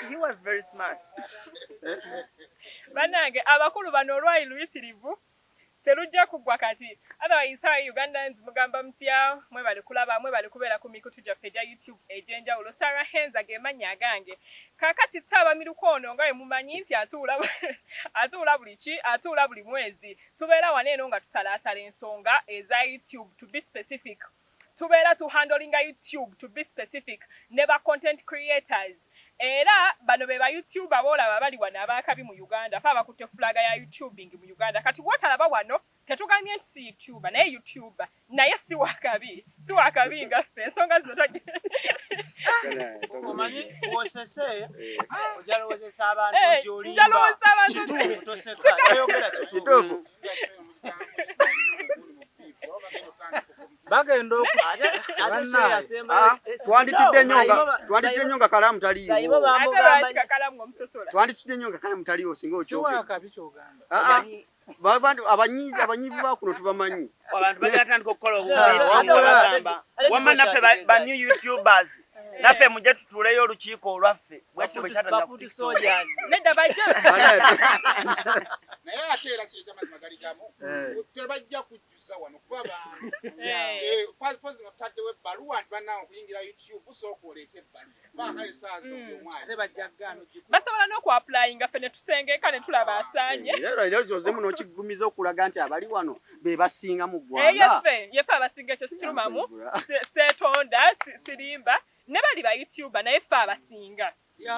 he was very smart. Banange abakulu bano olwayi luyitirivu terujja kugwa kati. Otherwise how Ugandans mugamba mutya mwebale kulaba mwebale kubeera ku mikutu gyaffe gya YouTube egy'enjawulo. Sarah Henza ge mannya agange. Kaakati ttaba miruko ono nga mumanyi nti atuula buli mwezi. Tubeera wano eno nga tusalaasala ensonga eza YouTube to be specific. Tubeera handlinga YouTube to be specific. Never content creators. Era bano be ba YouTube abolaba bali wano abakabi mu Uganda fa bakutte flaga ya YouTubing mu Uganda kati wotalaba wano tetugambye nti si YouTuber naye YouTuber naye si wakabi nga ffe ensonga zino toge omanyi osese ojalowozesa abantu gy'olimba kituufu toseka oyogera kituufu bagenda twanditidde nyonga kalamu taliyo Kakalamu omusosola twanditidde nyonga kalamu taliyo singa okyogamba abanyiivu bakuno tubamanyi abantu bagatandika okukola obugamba wamma naffe ba new YouTubers naffe mujje tutuuleyo olukiiko olwaffe bwekyo bwe kyatandika kutiktok nedda bajja naye ate era ky'ekyamazima gali gamu tebajja kujjuza wano kuba bantu nga tutaddewo ebbaluwa nti bannange okuyingira YouTube sooka oleeta ebbaluwa baakale esaawa zino buli omwali basobola n'okwapulayinga ffe ne tusengeeka ne tulaba asaanye era kyozemu n'okigumiza okulaga nti abali wano be basinga mu ggwanga yeffe abasinga ekyo sikirumamu seetonda sirimba ne bali ba YouTuber naye ffe abasinga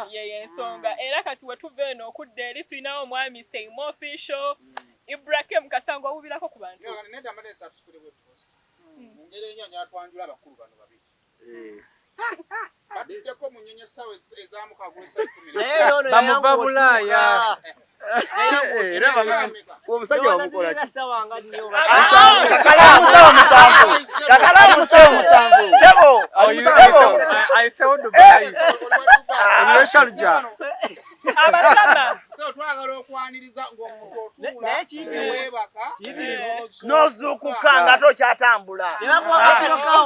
ye ensonga era kati we tuva eno okudda eri tulinawo omwami Seimo Official Ibrahim Kasango awubirako ku bantu nedda mbadde nsatusikule webpost mu ngeri ennyonyi atwanjula abakulu bano babiri batuddeko mu nnyonyi essaawa ezaamukago bamuva Bulaaya omusajja wamukola ki Kakalamu sebo ayisewo Dubai oyeshalja abasaba so twagala okwaniriza ng'omuntu otuula neweebaka n'ozuukuka nga tokyatambula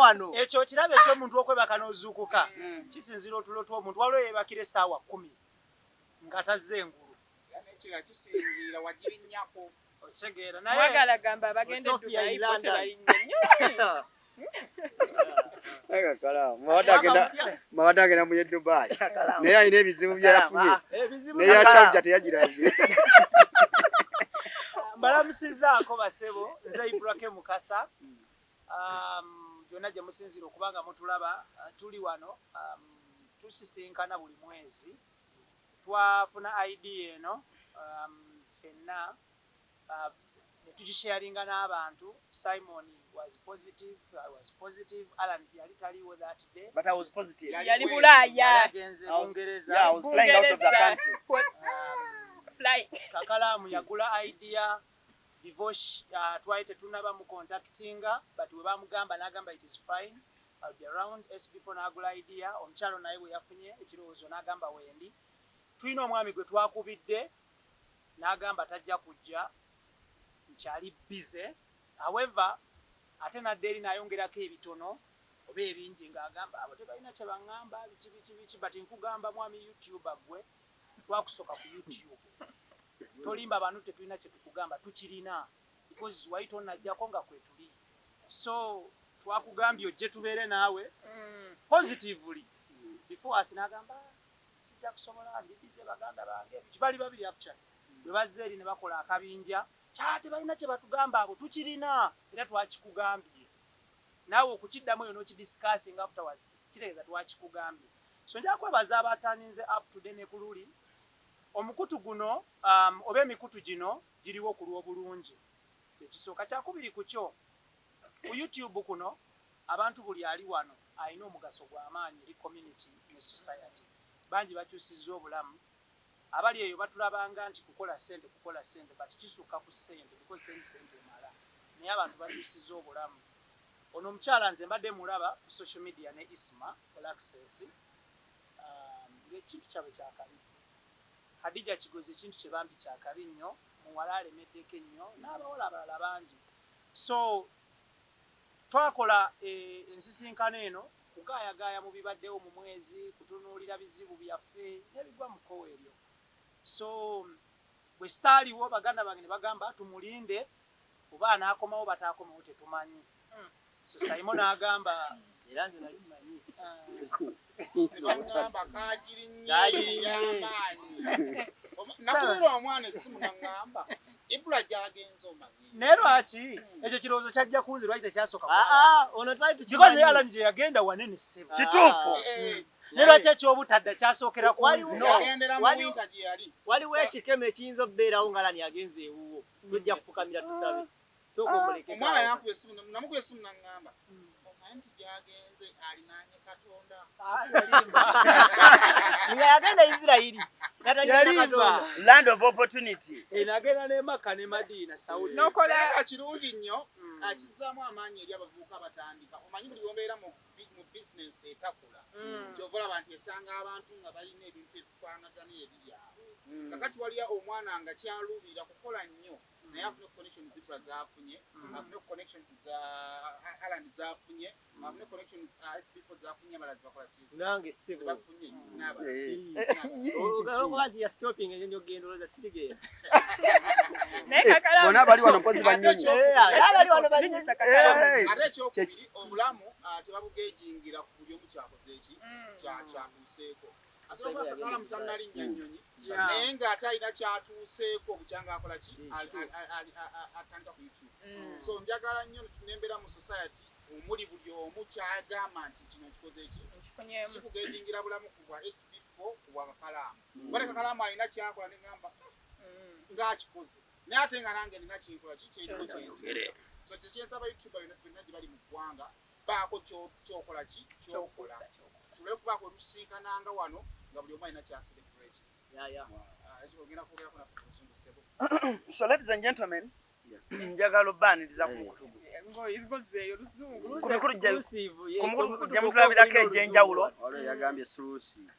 wano ekyo kirabe ky'omuntu okwebaka n'ozuukuka kisinzira otulo tw'omuntu waliwo yeebakira essaawa 10 nga tazze engulu nekira kisinziira wagirinnyako okitegeera Magala gamba bagende Dubai pote balinnya mawada agenda mu Dubai naye alina ebizibu byayafunye naye yashalja teyagirabye mbalamusizaako basebo nze Ibrahim Mukasa byonna gye musinzira okubanga mutulaba tuli wano tusisinkana buli mwezi twafuna idea eno fenna tugisharinga n'abantu. Simon was positive, I was positive, Alan yali taliwo that day, but I was positive. Yali Bulaaya. I was flying out of the country. Fly. Kakalamu yagula idea divorce twaite tunaba mu contactinga but we bamugamba n'agamba it is fine, I'll be around. SB4 n'agula idea omukyalo naye bwe yafunye ekirowoozo n'agamba wendi. Tulina omwami gwe twakubidde n'agamba tajja kujja nkyali busy. However ate nadde eri n'ayongerako ebitono oba ebingi ng'agamba abo tebalina kye baŋŋamba biki but nkugamba mwami YouTuber gwe twakusoka ku YouTube tolimba abantu tetulina kye tukugamba tukirina because waito najjako nga kwe tuli so twakugambye ojje tubeere naawe positively before us n'agamba sijja kusobola ndibize baganda bange kibali babiri actually bwe bazze eri ne bakola akabinja kyate balina kye batugamba abo tukirina era twakikugambye naawe okukiddamu eyo n'okidiscussing afterwards kitegeeza twakikugambye. So nja kwebaza abataninze up to date ne kululi omukutu guno oba emikutu gino giriwo ku lw'obulungi. Ekisooka kyakubiri ku kyo ku YouTube kuno abantu buli ali wano alina omugaso gw'amaanyi eri community ne society. Bangi bakyusizza obulamu abali eyo batulabanga nti kukola sente but kisuka ku sente because teri sente mala naye abantu bakyusizza obulamu. Ono omukyala nze mbadde mulaba ku social media ne Isma all access ng'ekintu kyabwe kyakabi. Hadija Kigozi ekintu kye bambi kyakabi nnyo muwala alemeddeko ennyo n'abawala abalala bangi. So twakola ensisinkano eno kugaayagaaya mu bibaddewo mu mwezi kutunuulira bizibu byaffe n'ebigwa mu kkowe eryo. So bwe sitaaliwo baganda bange ne bagamba tumulinde oba anaakomawo bataakomawo tetumanyi. So Simon n'agamba era nze nali mmanyi bagamba kaagiri nnyo y'amaanyi. Nakubira omwana essimu n'aŋŋamba Ibula gy'agenze omanyi. naye lwaki ekyo kirowoozo kyajja kunze lwaki tekyasooka ono twali kikoze Alan gye yagenda wanene ssebo kituufu. ne lwaki ekyobutadda kyasookera ku yagendera mu winta gye yali. waliwo ekikemo ekiyinza okubeerawo nga Alani yagenze ewuwo tujja kufukamira tusabe sooka omuleke Omwana yankubye essimu namukubye essimu n'aŋŋamba omanyi nti gy'agenze alinaanye Katonda. nga yagenda Isirayiri yalimba Land of opportunity. enagenda ne Maka ne Madiina Saudi Naye kirungi nnyo akizzaamu amaanyi eri abavubuka abatandika. Omanyi buli wombeera mu bizinensi etakula kyova olaba nti esanga abantu nga balina ebintu ebifaanagana ebiri awo. Kakati waliyo omwana nga kyaluubirira kukola nnyo naye afune connection Zibra zaafunye, afune connection za Alan zaafunye, afune connection SB4 zaafunye abalazi bakola kizi. nange ssebo Bafunye n'aba. okuba nti ya stopping enyo ogenda olowooza sirigenda naye Kakalamu Bona bali wano mpozi banyonyi. abali wano banyisa Kakalamu Ate ekyokubiri obulamu tebabugejingira ku buli omu kyakoze eki kyatuuseeko. Ate oba Kakalamu tannalinnya nnyonyi naye ng'ate alina kyatuuseeko bukyanga akola ki atandika ku YouTube. So njagala nnyo tunembera mu society omuli buli omu kyagamba nti kino kikoze eki sikugejingira bulamu ku bwa SB4 ku bwa Kakalamu. Bale Kakalamu alina kyakola neŋŋamba ng'akikoze naye ate nga nange nina kinkola kikiriko kyenzi. So kyekyensaba YouTuber byonna gye bali mu ggwanga baako kyokola ki kyokola tuleke kubaako olusisinkananga wano nga buli omu alina kyaselebrate. Ogenda kubeerako naffe ku luzungu ssebo. So ladies and gentlemen, njagala obbaaniriza ku mukutu ngoyeyo luzungu ku mikulu gye exclusive gye mutulabirako egy'enjawulo. Waliwo yagambye exclusive.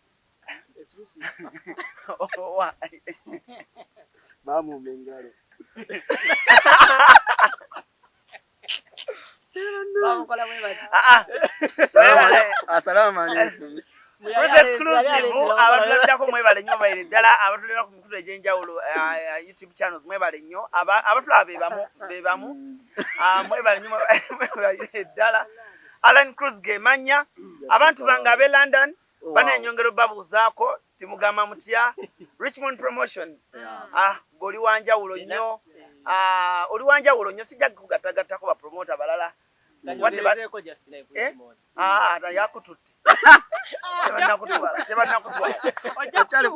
Baamumba engalo. bamukola bwe bati Assalamu alaikum. Kulize exclusive abatulabirako mwebale nnyo baire ddala abatulabira ku mikulu egy'enjawulo YouTube channels mwebale nnyo abatulaba be bamu mwebale nnyo mwebale ddala. Alan Cruz gemanya abantu bange ab'e London baneenyongera babuuzaako timugamba mutya Richmond Promotions goli wanjawulo nnyo oli wanjawulo nnyo sijja kugattagattako bapromota balala yakututte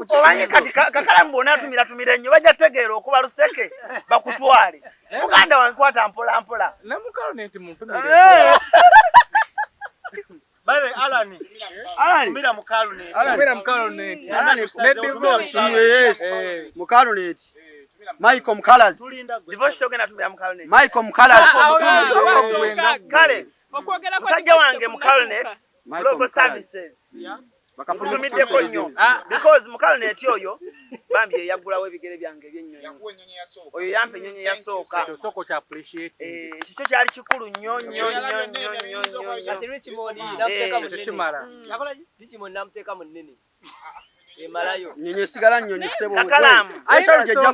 omanyi kati Kakalamu bona tumira nnyo bajja tegeera okuba luseke bakutwale muganda wankwata mpola mpola namukaloneti muntumire bale Alan tumira mu Kaluneti tumira mukaloneti Yes. Mukaloneti. Michael Mkalazi. Divorce ogenda tumira mu Kaluneti. Michael Mkalazi. Kale musajja wange mu Kaluneti Global Services bakafulumiddeko nnyo because mu Kaluneti oyo bambi yeyagulawo ebigere byange eby'ennyonyi oyo yampa ennyonyi eyasooka soko kya appreciate kikyo kyali kikulu nnyo nnyo ati Richmond namuteeka mu nnene emalayo Nyenye sigala nnyonyi ssebo. Kakalamu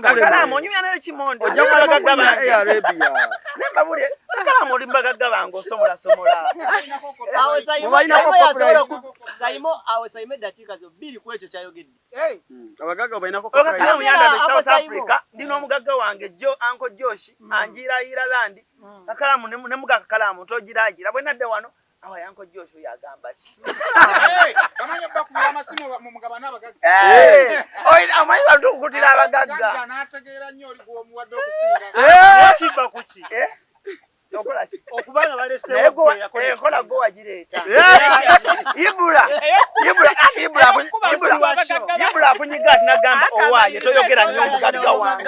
Kakalamu onyumya ne Richmond ojja kulagagga bange Arabia. nembabulye Kakalamu oli mbagagga bange osomola awo Saimo awo Saimo eddakiika zo bbiri ku ekyo kyayogedde Abagagga balinako Kakalamu yandaba South Africa ndina omugagga wange Uncle Josh anjiraayira landi Kakalamu ne muga Kakalamu togiraagira bwe nadde wano awa Uncle Josh yagamba ki Kamanya bakubira amasimu mu mugabana abagagga. Amanyi bantu okukutira abagagga N'ategeera nnyo oli gw'omuwadde okusinga. kiba kuki okola ki okubanga balesewo enkola go wagireeta Ibula akunyiga ati nagamba owaaye toyogera nnyo omugagga wange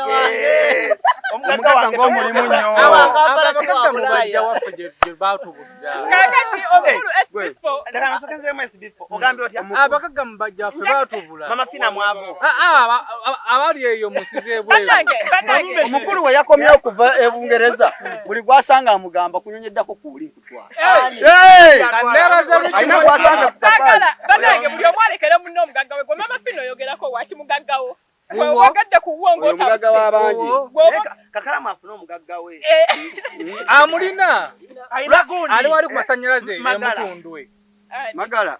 omugagga ng'omulimu nnyo. abagagga mubajja waffe gye baatubudda kakati omukulu SB4 ogambye otya abagagga mubajja waffe baatubula mama Fina mwavo abali eyo musize bweru Omukulu we yakomye okuva e Bungereza buli gwasanga amugamba kunyonyeddako kuuli kutwala. Alina kwasanga papa. Banange buli omwalekera munno omugagga we. Gwe mama fino yogerako waki mugaggawo. Gwe wagadde ku wongo ta. Omugagga w'abangi. Kakalamu afuna omugagga we. Amulina. Ali wali ku masanyalaze emutundwe. Magala.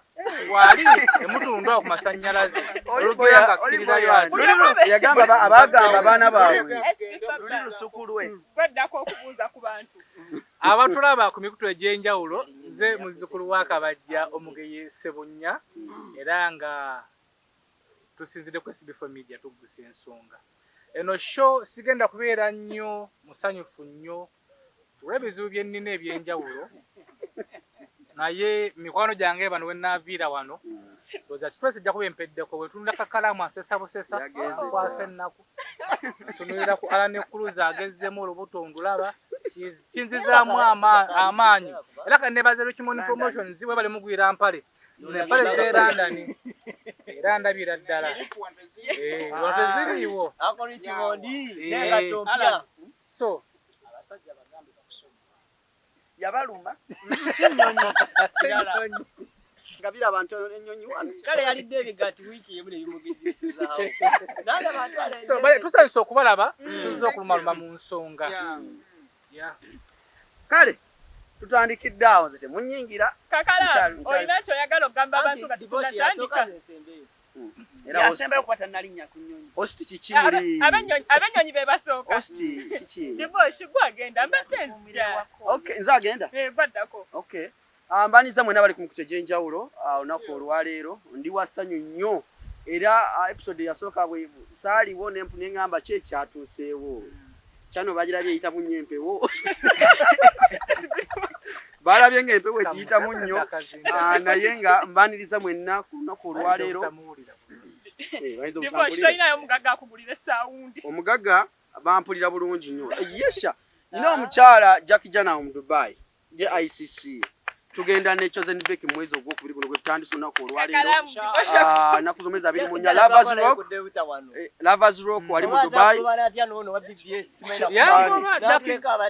Wali emutundwe ku masanyalaze. Olugenda kirirayo ati. Yagamba abagamba abaana baabwe. Lusukulwe. Gwaddako okubuuza ku bantu. Abatulaba ku mikutu egy'enjawulo nze muzzukulu wa Kabajja Omugeye Ssebunya era nga tusinzidde ku SB4 Media tugusa ensonga. Eno show sigenda kubeera nnyo musanyufu nnyo olw'ebizibu bye nnina eby'enjawulo naye mikwano gyange bano we naaviira wano ndowooza kitule sijja kuba empeddeko bwe tunula Kakalamu asesa busesa akwasa ennaku tunulira ku Alane Cruise agezzemu olubuto ndulaba kinzizaamu amaanyi era kannebaza Richmond Promotions we bali mugwira mpale empale z'erandani era ndabira ddala wante ziriiwo so abasajja bagambe bakusoma yabaluma Gabira abantu ennyonyi wano. Kale yalidde ebigati wiiki emu ne bimugidisizaawo. Nanga bantu ale. So bale tusanyusa okubalaba tuzza okulumaluma mu nsonga. Kale tutandikidde awo nze temunyingira. Kakalamu olina kyoyagala okugamba abantu nga tunatandika. Era yasembayo kukwata nalinnya ku nnyonyi. Hosti kiki muli? Abennyonyi be basooka. Hosti kiki? Diboshi gwagenda mbetenzija. Okay, nze agenda? Baddako. Okay. Mbaniza mwena bali ku mikutu egy'enjawulo olunaku olwaleero ndi wasanyu nnyo era episode yasooka bwe saaliwo neŋŋamba ki ekyatuuseewo kyano bagirabye eyitamu nnyo empewo balabye ng'empewo ekiyitamu nnyo naye nga mbaniriza mwenna ku lunaku olwaleero omugagga bampulira bulungi nnyo yesha nina omukyala Jackie Jana mu Dubai je ICC tugenda ne Chosen Beck mwezi ogwokubiri guno gwe tutandise olunaku olwaleero nakuzomeza abiri munya Lovers Rock wali mu Dubai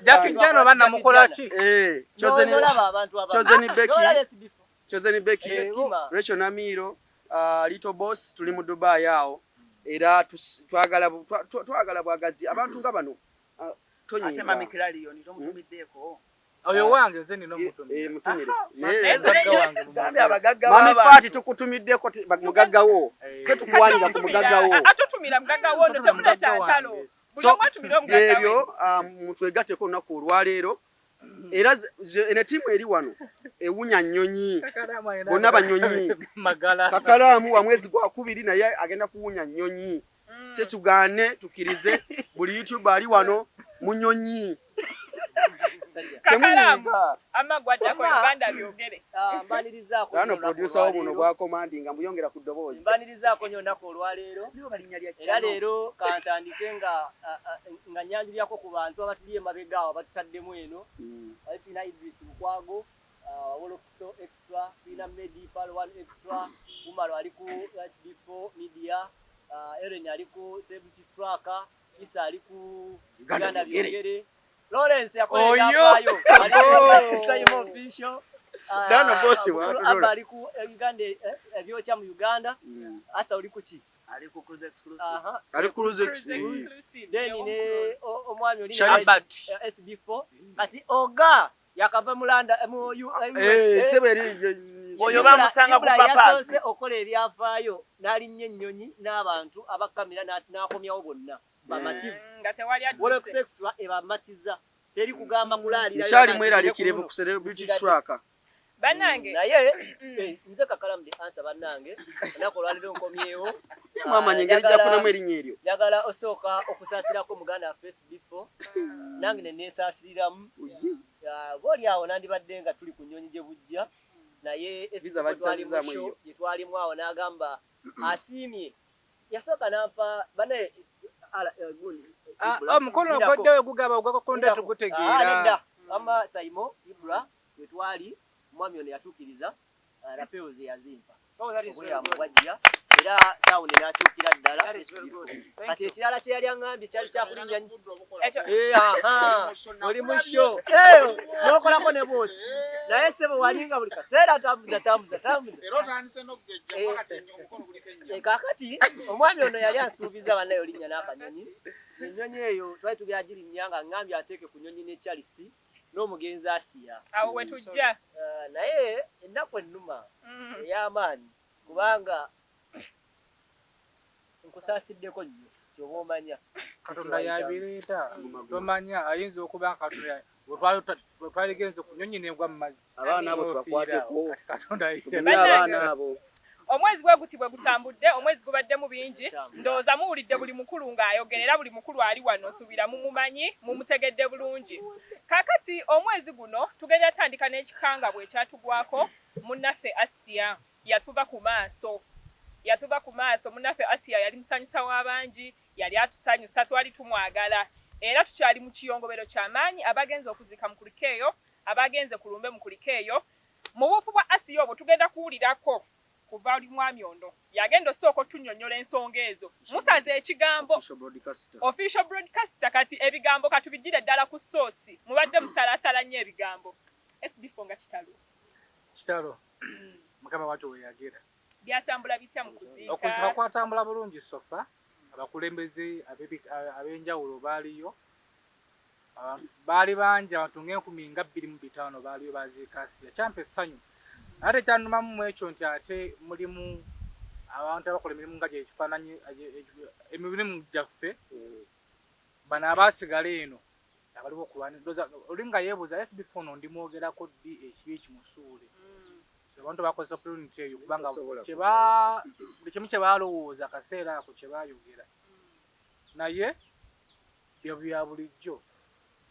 Jackie Jana bana mukola ki Chosen Beck Rachel Namiro Little Boss tuli mu Dubai awo era twagala bwagazi abantu nga bano ate mami Kiraliyo nito mutumiddeko oyo wange nze nino mutumire mutumire gambe abagagga mami Fati tukutumiddeko mugaggawo tetukuwanira ku mugaggawo atutumira mugaggawo ndo temuleta ntalo so ebyo mutwegatteko olunaku olwaleero era ene tiimu eri wano ewunya nnyonyi bonna banyonyi Kakalamu wa mwezi gwa kubiri naye agenda kuwunya nnyonyi setugaane tukirize buli YouTube ali wano munyonyi Kakalamu amagwadda ko Uganda byogere mbanirizaako ano producer wo muno gwa commanding amuyongera ku ddoboozi mbanirizaako nnyo nako olwaleero era leero kantandike nga nyanjulyako ku bantu abatuli emabega awo batutaddemu eno bali tulina Idris Mukwago Wolokiso Extra tulina Medipal One Extra Umaro ali ku SB4 Media Eren ali ku 70 Tracker Isa ali ku Uganda byogere Lawrence yakola yapayo ali Simon Bisho Dano bosi wa abali ku Uganda ebyocha mu Uganda hata uli kuki ali ku Cruise Exclusive ali ku Cruise Exclusive then ne omwami oli SB4 kati oga yakava mulanda mu US seberi oyo bamusanga ku papa yasose okola ebyafaayo nali nnyonyi n'abantu abakamera n'akomyawo bonna bamativu wole kusexual ebamatiza teri kugamba kulaalira cyali mweralikirivu ku Celebrity Tracker banange naye nze Kakalamu de answer banange nakolwaliro nkomyewo mama nyengeri jafuna mwerinyo eryo yagala osooka okusaasirako muganda Facebook nange ne nesaasiriramu boli awo nandibadde nga tuli ku nnyonyi gye bujja naye yetwalimu awo n'agamba asiimye yasooka nampa bane omukono gwaddewe gugaba ogwakonda tugutegeera ama Saimo Ibra wetwali mwami ono yatuukiriza rapeo ze yazimpa wajja era sound n'akyukira ddala kati ekirala kye yali aŋŋambye kyali kyakulinnya oli mu show n'okolako ne bwoti naye ssebo walinga buli kaseera tambuza kaakati omwami ono yali ansuubiza bannaye olinnya n'akanyonyi ennyonyi eyo twali tugera girinnya nga ŋŋambye ateeke ku nyonyi ne Charles n'omugenzi Asiya awo we tujja naye ennaku ennuma ey'amaanyi kubanga nkusaasiddeko nnyo kyoba omanya Katonda yabireeta tomanya ayinza okuba Katonda bwe twaligenze ku nyonyi negwa mu mazzi abaana abo tubakwateko Katonda abaana abo omwezi gwe guti bwe gutambudde omwezi gubaddemu bingi ndowooza muwulidde buli mukulu ng'ayogerera buli mukulu ali wano nsuubira mumumanyi mumutegedde bulungi kaakati omwezi guno tugenda tandika n'ekikangabwa ekyatugwako munnaffe Asiya yatuva ku maaso munnaffe Asiya yali musanyusa w'abangi yali atusanyusa twali tumwagala era tukyali mu kiyongobero ky'amaanyi abagenze okuzika mu kulikeeyo abagenze ku lumbe mu kulikeeyo mu buufu bwa Asiya obwo tugenda kuwulirako kuva oli mwami ono yagenda osooka otunnyonnyola ensonga ezo musaze ekigambo official broadcaster kati ebigambo katubigire ddala ku soosi mubadde musalaasala nnyo ebigambo SB4 nga kitalo mukama watu weyagera byatambula bitya mu kuziika okuziika kwatambula bulungi sofa abakulembeze ab'enjawulo baaliyo baali bangi abantu ng'enkumi nga 25 baaliyo baziika Asiya kyampa essanyu ate kyanumamu mu ekyo nti ate mulimu abantu abakola emirimu nga gyekifaananyi emirimu gyaffe bano abaasigala eno abaliwo okulwanira olinga yeebuuza SB4 no ndimwogerako ddi ekibi ekimusuule abantu bakozesa opportunity eyo kubanga buli kimu kye baalowooza akaseera ako kye baayogera naye byo bya bulijjo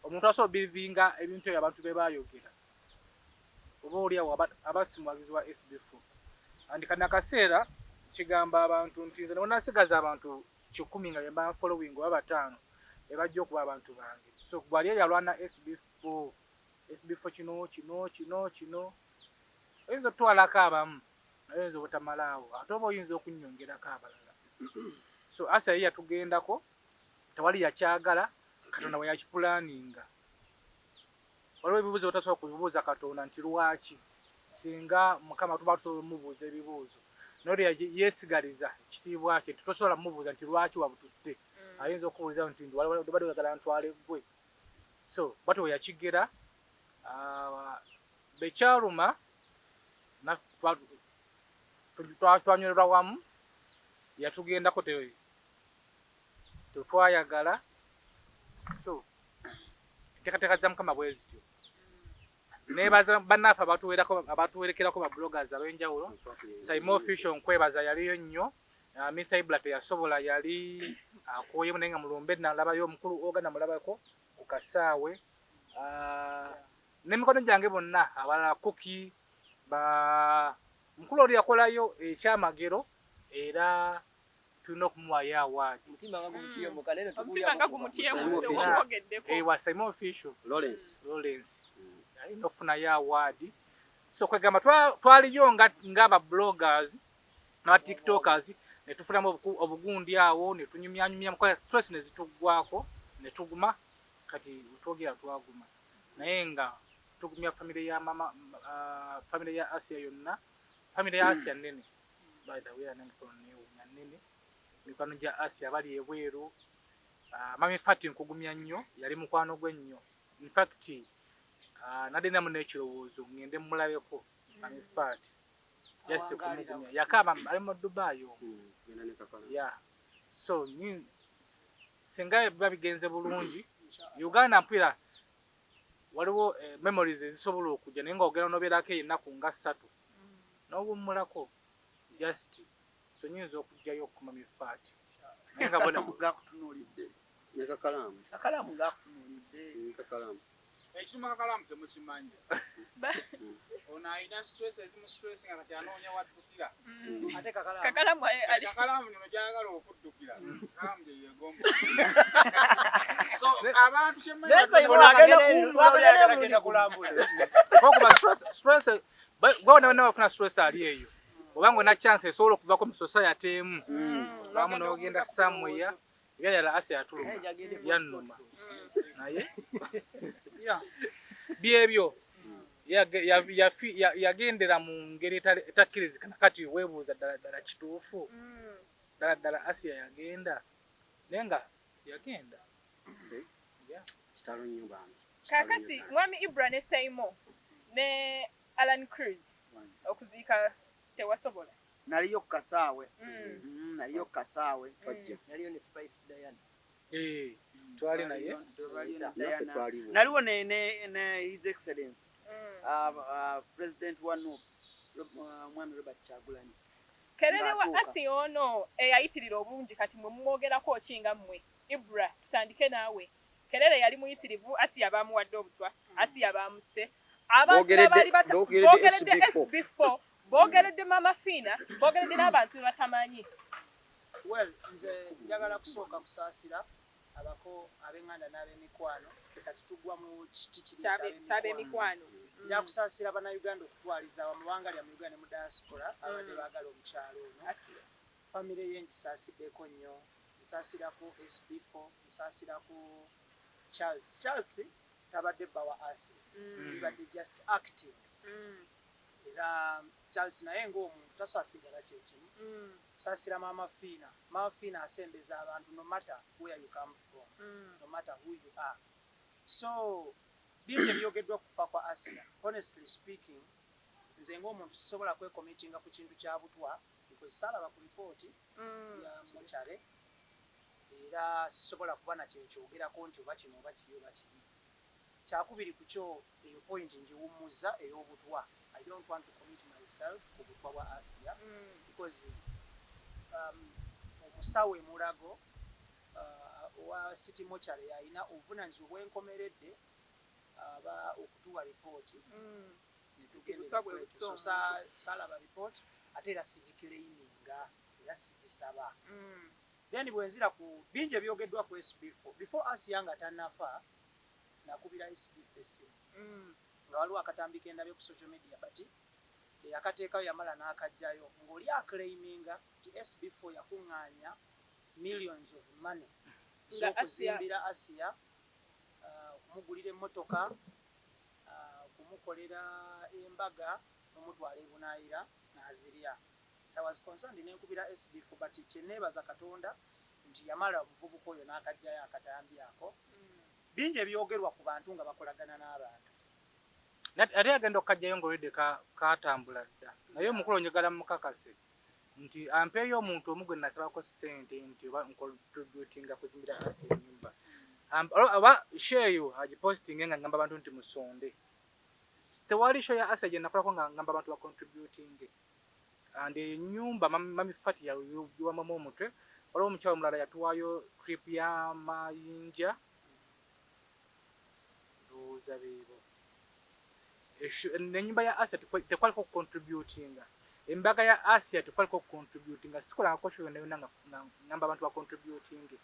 omuntu asobola obirivinga ebintu ebyo abantu be baayogera oba oliawo abasimuwagizi wa SB4 andika nakaseera kigamba abantu nti nze nasigaza abantu 10 nga bemba following oba 5 ebajja okuba abantu bange so gwali yalwana SB4 kino oyinza otwalako abamu oyinza obutamalaawo ate oba oyinza okunnyongerako abalala so Asiya ye yatugendako tewali yakyagala Katonda we yakipulaninga waliwo ebibuuzo otasobola kubibuuza Katonda nti lwaki singa Mukama tuba tusobola mubuuza ebibuuzo noli yeesigaliza ekitiibwa kye tutosobola mubuuza nti lwaki wabututte ayinza okubuuza nti ndibadde oyagala ntwale ggwe so bwatyo we yakigera bekyaluma twanywererwa wamu yatugendako tetwayagala so enteekateeka za Mukama bwe zityo neebaza bannaffe abatuwerekerako bablogers ab'enjawulo Saimo Official nkwebaza yaliyo nnyo Mr. Ibla teyasobola yali akooyemu naye nga mulumbe nalabayo omukulu oga namulabako ku kasaawe n'emikono gyange bonna abalala Kuki mukulu oli yakolayo ekyamagero era tulina okumuwaayo award omutima nga gumutyemuka ewa Saimo Official Lawrence alina okufunayo award so kwegamba twaliyo ng'aba bloggers n'aba tiktokers ne tufunamu obugundi awo ne tunyumyanyumya mukola stress ne zituggwako ne tuguma kati twogera twaguma naye nga tugumya family ya mama family ya Asiya yonna family ya Asiya nene by the way anamikono nene mikono gya Asiya bali ebweru mami Fati nkugumya nnyo yali mukwano gwe nnyo in fact nadena mu nekirowoozo ngende mulabeko mami Fati yes kumugumya yakaba ali mu Dubai yeah so singa babigenze bulungi Uganda mpira waliwo memories ezisobola okujja naye ng'ogenda n'obeerako ennaku nga 3 n'owummulako just so nyinza okujjayo okumami Fati naye nga gakutunuulidde ne Kakalamu gakutunuulidde Kakalamu ekiruma Kakalamu temukimanyi ono alina stress ezimu stress nga kati anoonya waddukira ate Kakalamu nino gyayagala okuddukira Kakalamu gye yeegomba so abantu stress gwe bafuna stress ali eyo obanga na chance esobola okuvako mu society emu bamu n'ogenda somewhere yala Asia atuluma yannuma naye byebyo yagendera mu ngeri etakkirizikana kati weebuuza ddala kituufu ddala Asia yagenda nenga yagenda kitalo nnyo bana kakati mwami Ibra ne Saimo ne Alan Cruz okuziika tewasobola naliyo kasaawe naliyo kasaawe naliyo ne Spice Diana twali naye naliwo ne his excellence president wanu mwami Robert Kyagulanyi kelele wa Asia ono eyayitirira obulungi kati mwe mwogerako okinga mmwe Ibra tutandike naawe kelele yali muyitirivu Asia bamuwadde obutwa Asia bamuse abantu abali bogeredde SB4 bogeredde Mama Fina bogeredde n'abantu batamanyi well nze njagala kusooka kusaasira abako ab'enganda n'ab'emikwano kati tugwa mu kiti kiri ky'ab'emikwano njakusaasira bannayuganda okutwaliza amawanga lya mu Uganda mu diaspora abadde baagala omukyalo ono famire ye ngisaasideko nnyo nsaasirako SB4 nsaasirako Charles tabadde bbawa Asia ibadde just acting era Charles naye ng'omuntu tasaasigala kyekimu saasira Mama Fina asembeza abantu no matter where you come from no matter who you are so bingi ebyogeddwa kufa kwa Asia honestly speaking nze ng'omuntu sisobola kwekomitinga ku kintu kya butwa because saalaba ku lipooti ya mochare era sisobola kuba na kyekyogerako nti oba kino oba kiri oba kiri kyakubiri ku kyo eyo point ngiwummuza ey'obutwa I don't want to commit myself ku butwa bwa Asia because omusawo emulago wa city mochare yalina obuvunaanyizibwa bwenkomeredde aba okutuwa lipooti saalaba lipooti ate era sigiclaiminga era sigisaba then bwenzira ku bingi ebyogeddwa ku SB4 before Asia nga tannafa nakubira SB4 essimu nga waliwo akatambi kendabye ku social media bati akateekayo yamala n'akajjayo ng'oli aclaiminga nti SB4 yakuŋŋaanya millions of money z'okuzimbira Asia okumugulira emmotoka okumukolera embaga n'omutwala ebunaayira n'azirya so I was concerned nenkubira SB4 but kyeneebaza Katonda nti yamala omuvubuka oyo n'akajjayo akatambi ako bingi ebyogerwa ku bantu nga bakolagana n'abantu ate agenda okukajjayo ng'olwedde katambula dda naye omukulu njagala mukakase nti ampeeyo omuntu omu gwe nasabako ssente nti oba nkontributinga kuzimbira Asia ennyumba oba sheeyo agipostinge nga ngamba abantu nti musonde tewali show ya Asia gye nakolako nga ngamba abantu bakontributinge and ennyumba mami Fati yayiwamu omutwe waliwo omukyalo omulala yatuwaayo trip y'amayinja ndowooza beebo ennyumba ya Asia tekwaliko contributinga embaga ya Asia tekwaliko contributinga sikolangako show yonna nga ngamba abantu bakontributinge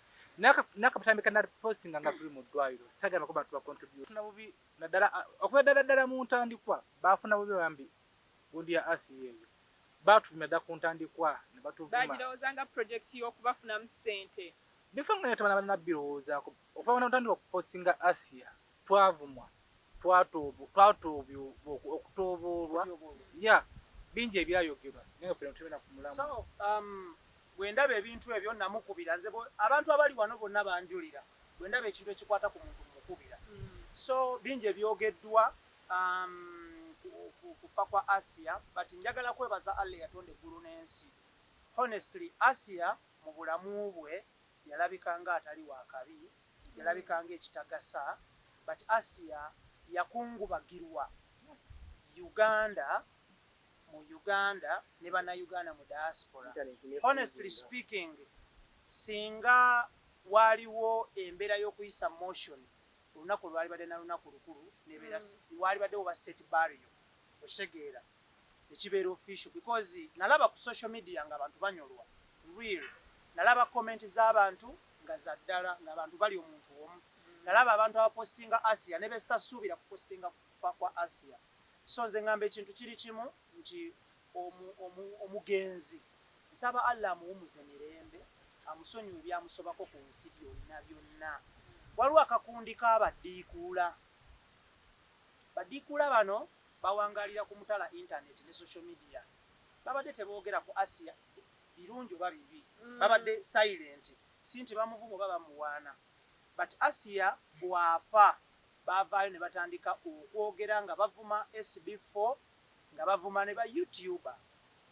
n'akatambi kanapostinga nga tuli mu ddwaliro sagamba ko bantu bakontribute nabubi naddala okuva ddala mu ntandikwa baafuna bubi bambi gundi ya Asia eyo baatuvumya dda ku ntandikwa ne batuvuma bagirowoozanga projekiti y'okubafunamu ssente bifanga netamana banabirowoozaako okuva mu ntandikwa okupostinga Asia twavumwa twatoobya okutooboolwa ya bingi ebyayogerwa naye nga ffe netubena ku mulamu so bwe ndaba ebintu ebyo namukubira nze abantu abali wano bonna banjulira bwe ndaba ekintu ekikwata ku muntu mukubira so bingi ebyogeddwa kufa kwa Asia but njagala kwebaza Allah yatonda eggulu n'ensi honestly Asia mu bulamu bwe yalabika nga atali wa kabi yalabika nga ekitagasa but Asia yakungubagirwa mu Uganda ne bannayuganda mu diaspora honestly speaking singa waliwo embeera y'okuyisa motion olunaku lwali badde na lunaku lukulu nebeera wali badde oba state barrier okitegeera ekibeera official because nalaba ku social media nga abantu banyolwa real nalaba comment z'abantu nga za ddala ng'abantu bali omuntu omu nalaba abantu abapostinga Asia ne besitasuubira kupostinga kwa Asia so nze ngamba ekintu kiri kimu nti omugenzi nsaba Allah amuwumuze mirembe amusonyiwe ebyamusobako ku nsi byonna. Waliwo akakundi k'abaddiikuula. Baddiikuula bano bawangalira ku mutala internet ne social media. Babadde teboogera ku Asia birungi oba bibi. Babadde silent. Si nti bamuvuma oba bamuwaana. But Asia bwafa baavaayo ne batandika okwogera nga bavuma SB4 nga bavuma ne ba YouTuber.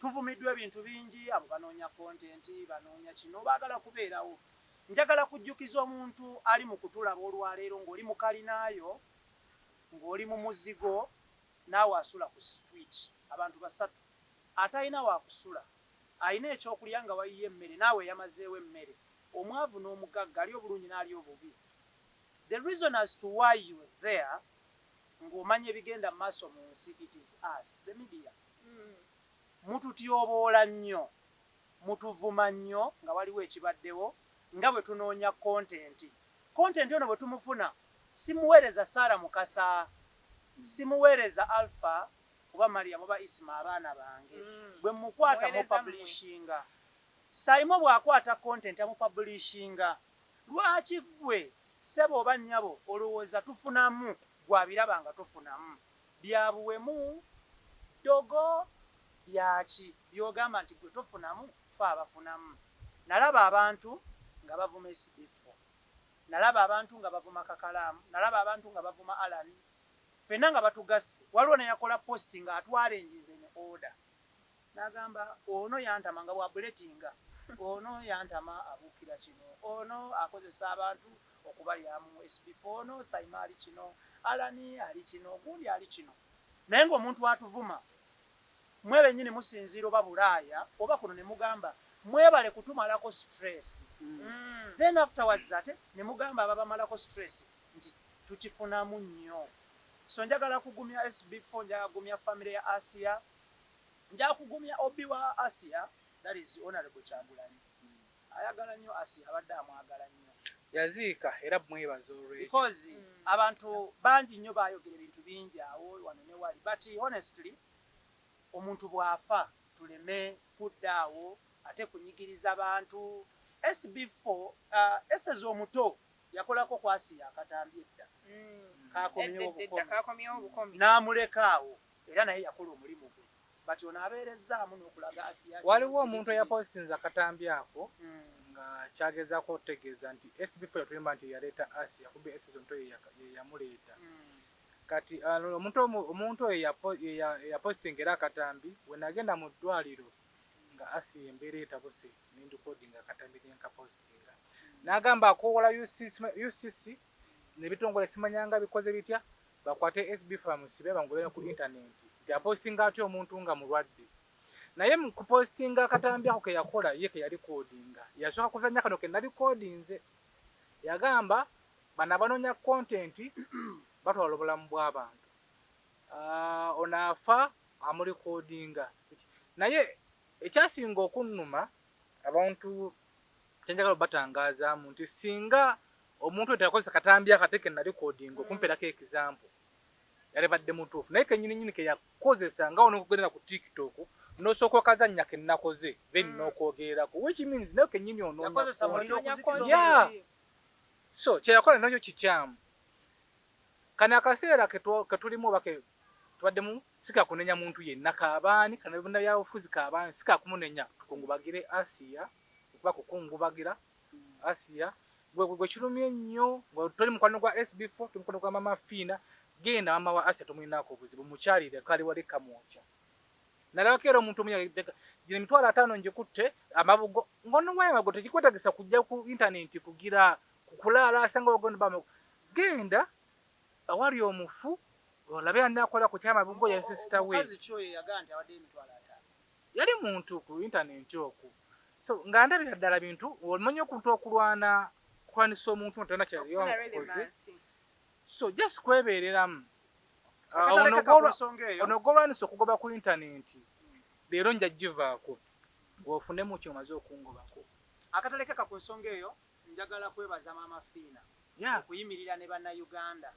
Tuvumiddwa ebintu bingi, abo banoonya content, banoonya kino, baagala kubeerawo. Njagala kujjukiza omuntu ali mu kutulaba olwaleero ng'oli mu kalinaayo, ng'oli mu muzigo, naawe asula ku street. Abantu basatu. Atalina waakusula. Alina ekyokulya nga wayiye emmere, naawe yamazeewo emmere. Omwavu n'omugagga ali obulungi n'ali obubi. The reason as to why you are there, ng'omanya ebigenda mu maaso mu nsi, it is us, the media. Mututyoboola nnyo, mutuvuma nnyo nga waliwo ekibaddewo, nga bwe tunoonya content. Content ono bwe tumufuna, simuweereza Sara Mukasa, simuweereza Alpha oba Mariam oba Isma abaana bange. Bwe mukwata mu publishinga. Saimo bw'akwata content amu publishinga. Lwaki gwe sebo oba nnyabo olowooza tufunamu gwabiraba nga tufunamu? Byabuwemu, dogo, byaki byogamba nti gwe tofunamu fe abafunamu. Nalaba abantu nga bavuma SB4, nalaba abantu nga bavuma Kakalamu, nalaba abantu nga bavuma Alani, fenna nga batugase. Waliwo neyakola posti nga atwalenjize ne order, n'agamba ono yantama nga bwabuletinga, ono yantama abuukira kino, ono akozesa abantu okubalyamu SB4, ono Saima ali kino, Alani ali kino, gundi ali kino. Naye ng'omuntu atuvuma mwe bennyini musinziira oba Bulaaya oba kuno ne mugamba mwebale kutumalako stress. Then afterwards ate ne mugamba ababamalako stress nti tukifunamu nnyo. So njagala kugumya SB4, njagala kugumya family ya Asia, njagala kugumya Obi wa Asia, that is Honorable Kyagulanyi. Ayagala nnyo Asia, abadde amwagala nnyo. Yaziika era mwebaza olw'ekyo. Because abantu bangi nnyo baayogera ebintu bingi awo wano ne wali. But honestly, omuntu bw'afa tuleme kuddaawo ate kunyigiriza abantu. SB4 eseza omuto yakolako ku Asia akatambi edda. Kakomyewo obukomi. N'amulekaawo era naye yakola omulimu gwe. But ono abeerezzaamu n'okulaga Asia. Waliwo omuntu eyapostinze akatambi ako nga kyagezaako okutegeeza nti SB4 yatulimba nti yaleeta Asia kuba eseza omuto ye yamuleeta. Kati omuntu oyo yapostinga era akatambi we nagenda mu ddwaliro nga Asia embeera etabuse n'endikodinga akatambi nenkapostinga. N'agamba akoowola UCC n'ebitongole simanyanga bikoze bitya bakwate SB4 bamusibe bamugobere ku intaneti nti apostinga atya omuntu nga mulwadde. Naye mu kupostinga akatambi ako ke yakola ye ke yalikodinga yasooka kuzannya kano ke nalikodinze. Yagamba bano abanoonya kontenti batwala obulamu bw'abantu. Ono afa amulikodinga. Naye ekyasinga okunnuma abantu kyenjagala batangazaamu nti singa omuntu oyo teyakozesa katambi akate ke nalikodinga okumpeerako ekizampu yalibadde mutuufu. Naye kennyininyini ke yakozesa nga onokugenda ku TikTok n'osooka okazannya ke nakoze then n'okwogererako, which means nayo kennyini onoonya. So kyeyakola nakyo kikyamu. Kano akaseera ke tulimu oba ke tubaddemu sika kunenya muntu yenna kaabaani kana bonna byabufuzi kaabaani sika kumunenya tukungubagire Asia okuba kukungubagira Asia gwe kirumye nnyo nga tuli mukwano gwa SB4 tuli mukwano gwa Mama Fina genda mama wa Asia tumwinako obuzibu mukyalire kali wali kamwocha nalabakera omuntu omunya gine mitwala 5 njikutte amabugo ngono waye magote kikwetagisa kujja ku internet kugira kukulala asanga ogondo bama genda awali omufu olabe anakola ku kyama bungo ya sister we kazi choye yaganda abadde emitwala 5 yali muntu ku internet okwo. So nga ndabira ddala bintu omanyi okuntu okulwana kwanisa omuntu ntana kya yokoze. So just kwebereramu ono golwanisa okugoba ku internet leero nja jivaako ofunemu kyomaze okungobako. Akatalekeka ku nsonga eyo njagala kwebaza Mama Fina okuyimirira ne bannayuganda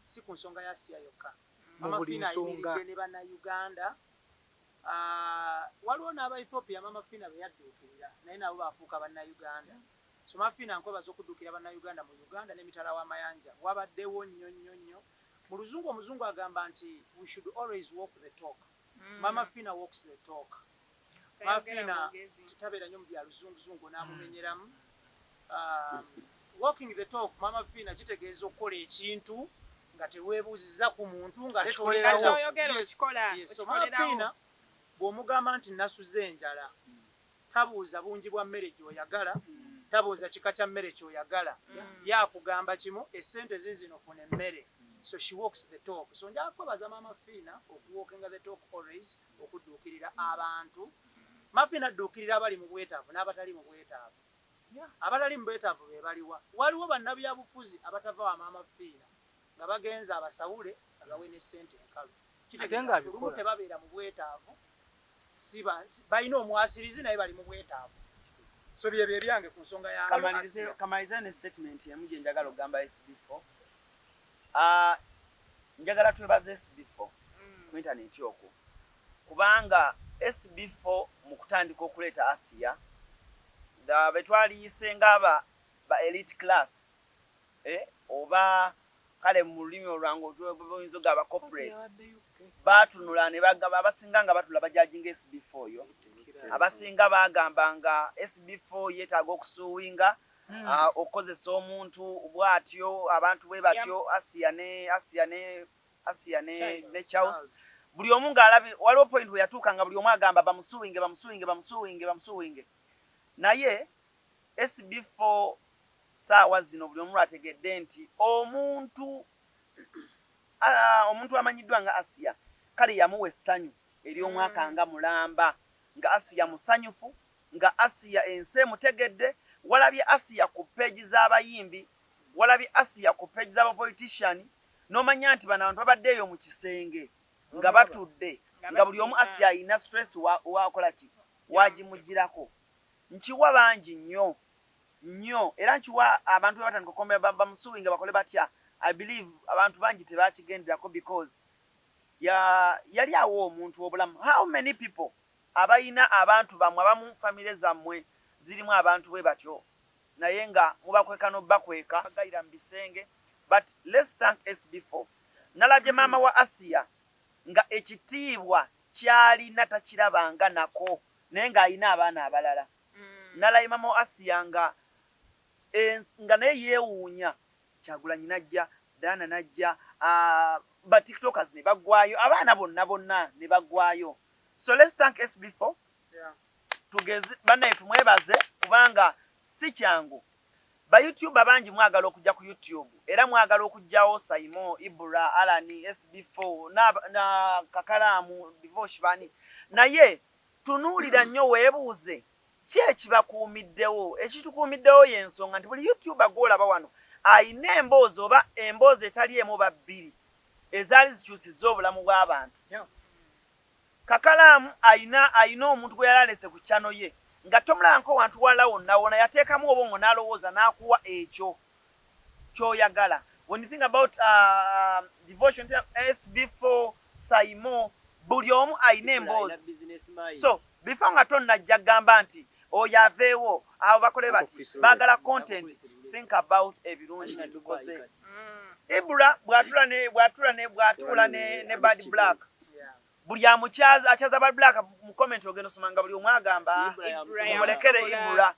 si ku nsonga ya Asia yokka. Mama Fina ayimiride ne bannayuganda waliwo n'aba Ethiopia mama Fina be yadduukirira naye nabo baafuuka bannayuganda. So Mafina nkwebaza okuddukira bannayuganda mu Uganda n'emitala w'amayanja wabaddewo nnyo. Mu luzungu omuzungu agamba nti we should always walk the talk. Mama Fina walks the talk. Mama Fina tabeera nnyo mu bya luzunguzungu n'amumenyeramu. Walking the talk Mama Fina kitegeeza okukola ekintu nga teweebuuziza ku muntu nga tetolerawo. So Mama Fina bw'omugamba nti nasuze enjala tabuuza bungi bwa mmere gy'oyagala, tabuuza kika kya mmere ky'oyagala, yakugamba kimu essente zizino funa emmere. So she walks the talk. So nja kwebaza Mama Fina okuwalkinga the talk always, okudduukirira abantu. Mama Fina adduukirira abali mu bwetaavu n'abatali mu bwetaavu. Abatali mu bwetaavu be baliwa. Waliwo bannabyabufuzi abatava wa Mama Fina nga bagenza abasawule agawe n'essente enkalu. Kitegeeza olumu tebabeera mu bwetaavu. Balina omwasirizi naye bali mu bwetaavu. So bye byange ku nsonga ya kamaliza ne statement yamu gye njagala ogamba SB4. Njagala twebaza SB4 ku internet okwo kubanga SB4 mu kutandika okuleeta Asia betwaliyise nga ba elite class oba kale mu lulimi olwangu oyinza ogaba corporate batunula ne bagamba abasinga nga batula bajajinga SB4 yo abasinga bagamba nga SB4 yeetaaga okusuuwinga okozesa omuntu bwatyo abantu bwe batyo Asia ne Charles buli omu ng'alabi waliwo point we yatuuka nga buli omu agamba bamusuuwinge naye SB4 saawa zino buli omu ategedde nti omuntu amanyiddwa nga Asia kale yamuwa essanyu ery'omwaka nga mulamba nga Asia musanyufu nga Asia ensi emutegedde walabye Asia ku peegi z'abayimbi walabye Asia ku peegi z'abapolitician n'omanya nti bano abantu babaddeeyo mu kisenge nga batudde nga buli omu Asia alina stress wakola ki wagimugirako nkiwa bangi nnyo era nkiwa abantu batandika okomera bamusuuwinga bakole batya. I believe abantu bangi tebakigenderako because yali awo omuntu obulamu. How many people abayina abantu bamwe abamu family zammwe zirimu abantu bwe batyo naye nga mubakweka n'obakweka bagayira mu bisenge. But let's thank SB4. Nalabye maama wa Asia nga ekitiibwa kyalina takirabanga nako naye ng'alina abaana abalala. Nalabye maama wa Asia nga naye yeewuunya Kyagulanyi najja Dana najja ba tiktokers ne bagwayo abaana bonna ne bagwayo. So let's thank SB4. Tugeze bannaye tumwebaze kubanga si kyangu. Ba YouTube abangi mwagala okujja ku YouTube era mwagala okujjawo Saimo, Ibura, Alani, SB4 na Kakalamu, Divosh bani. Naye tunuulira nnyo weebuuze ki ekibakuumiddewo. Ekitukuumiddewo y'ensonga nti buli YouTube agolaba wano ayina emboozi oba emboozi etali emu ba bbiri ezaali zikyusizza obulamu bw'abantu. Kakalamu ayina omuntu gwe yalalese ku channel ye nga tomulanko wantu wala wonna yateekamu obongo n'alowooza n'akuwa ekyo ky'oyagala. When you think about devotion SB4 Saimo buli omu ayina emboozi. So before nga tonnajja gamba nti oyo aveewo abo bakole bati baagala content, think about ebirungi bitukoze. Ibura bw'atuula ne Bad Black buli akyaza Bad Black mu comment ogenda osomanga buli omu agamba mulekere Ibura.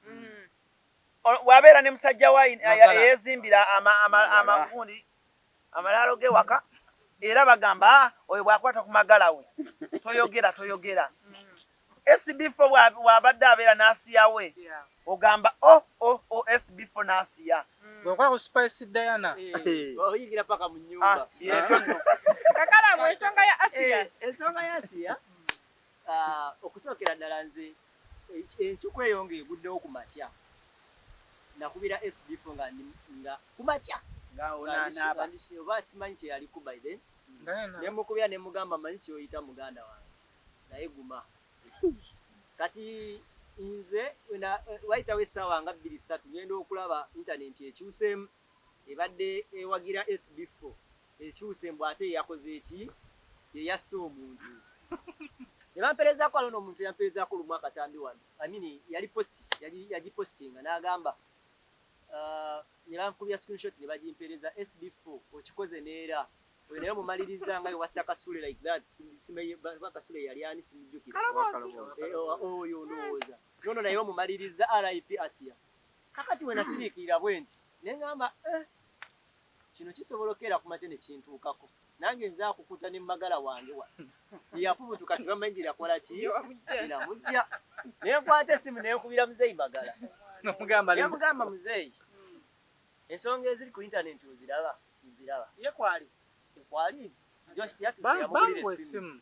Wabeera ne musajja wa eyeezimbira amafundi amalaalo ge waka era bagamba oyo bw'akwata ku magala we toyogera. SB4 bw'abadde abeera n'Asiya we ogamba SB4 n'Asiya bw'okola ku Spice Diana oyigira paka mu nnyumba. Kakalamu ensonga ya Asia. Ensonga ya Asia okusookera ddala nze enkyuko eyo ng'eguddewo ku makya nakubira SB4 nga ku makya oba simanyi kye yaliku by then ne mukubira ne mugamba manyi kyoyita muganda wange naye guma kati nze wayitawo essaawa nga 2-3 ngenda okulaba intaneti ekyuseemu ebadde ewagira SB4 ekyuse mbw ate yakoze eki yeyasse omuntu Ebampereza ko alono omuntu yampereza ko lumu akatambi wano. Yali postinga n'agamba ne bankubya screenshot ne bagimpereza SB4 okikoze neera. Oyo naye mumaliriza nga watta Kasule like that. Simenye Kasule yali ani simujjukira. Oyo ndowooza. Nono naye mumaliriza RIP Asia. Kakati we nasiriikirira bwenti. Ne ngamba kino kisobolokera ku makene kintuukako. Nange nza kukuta ne Magala wange wa. Yafubutuka kati bamanjira kola ki? Ina mujja. Ne nkwate simu ne nkubira Mzee Magala. Namugamba Mzee. Ensonga eziri ku internet uziraba. Sinziraba. Ye kwali. Kwali. Josh Yakis yamugulira simu.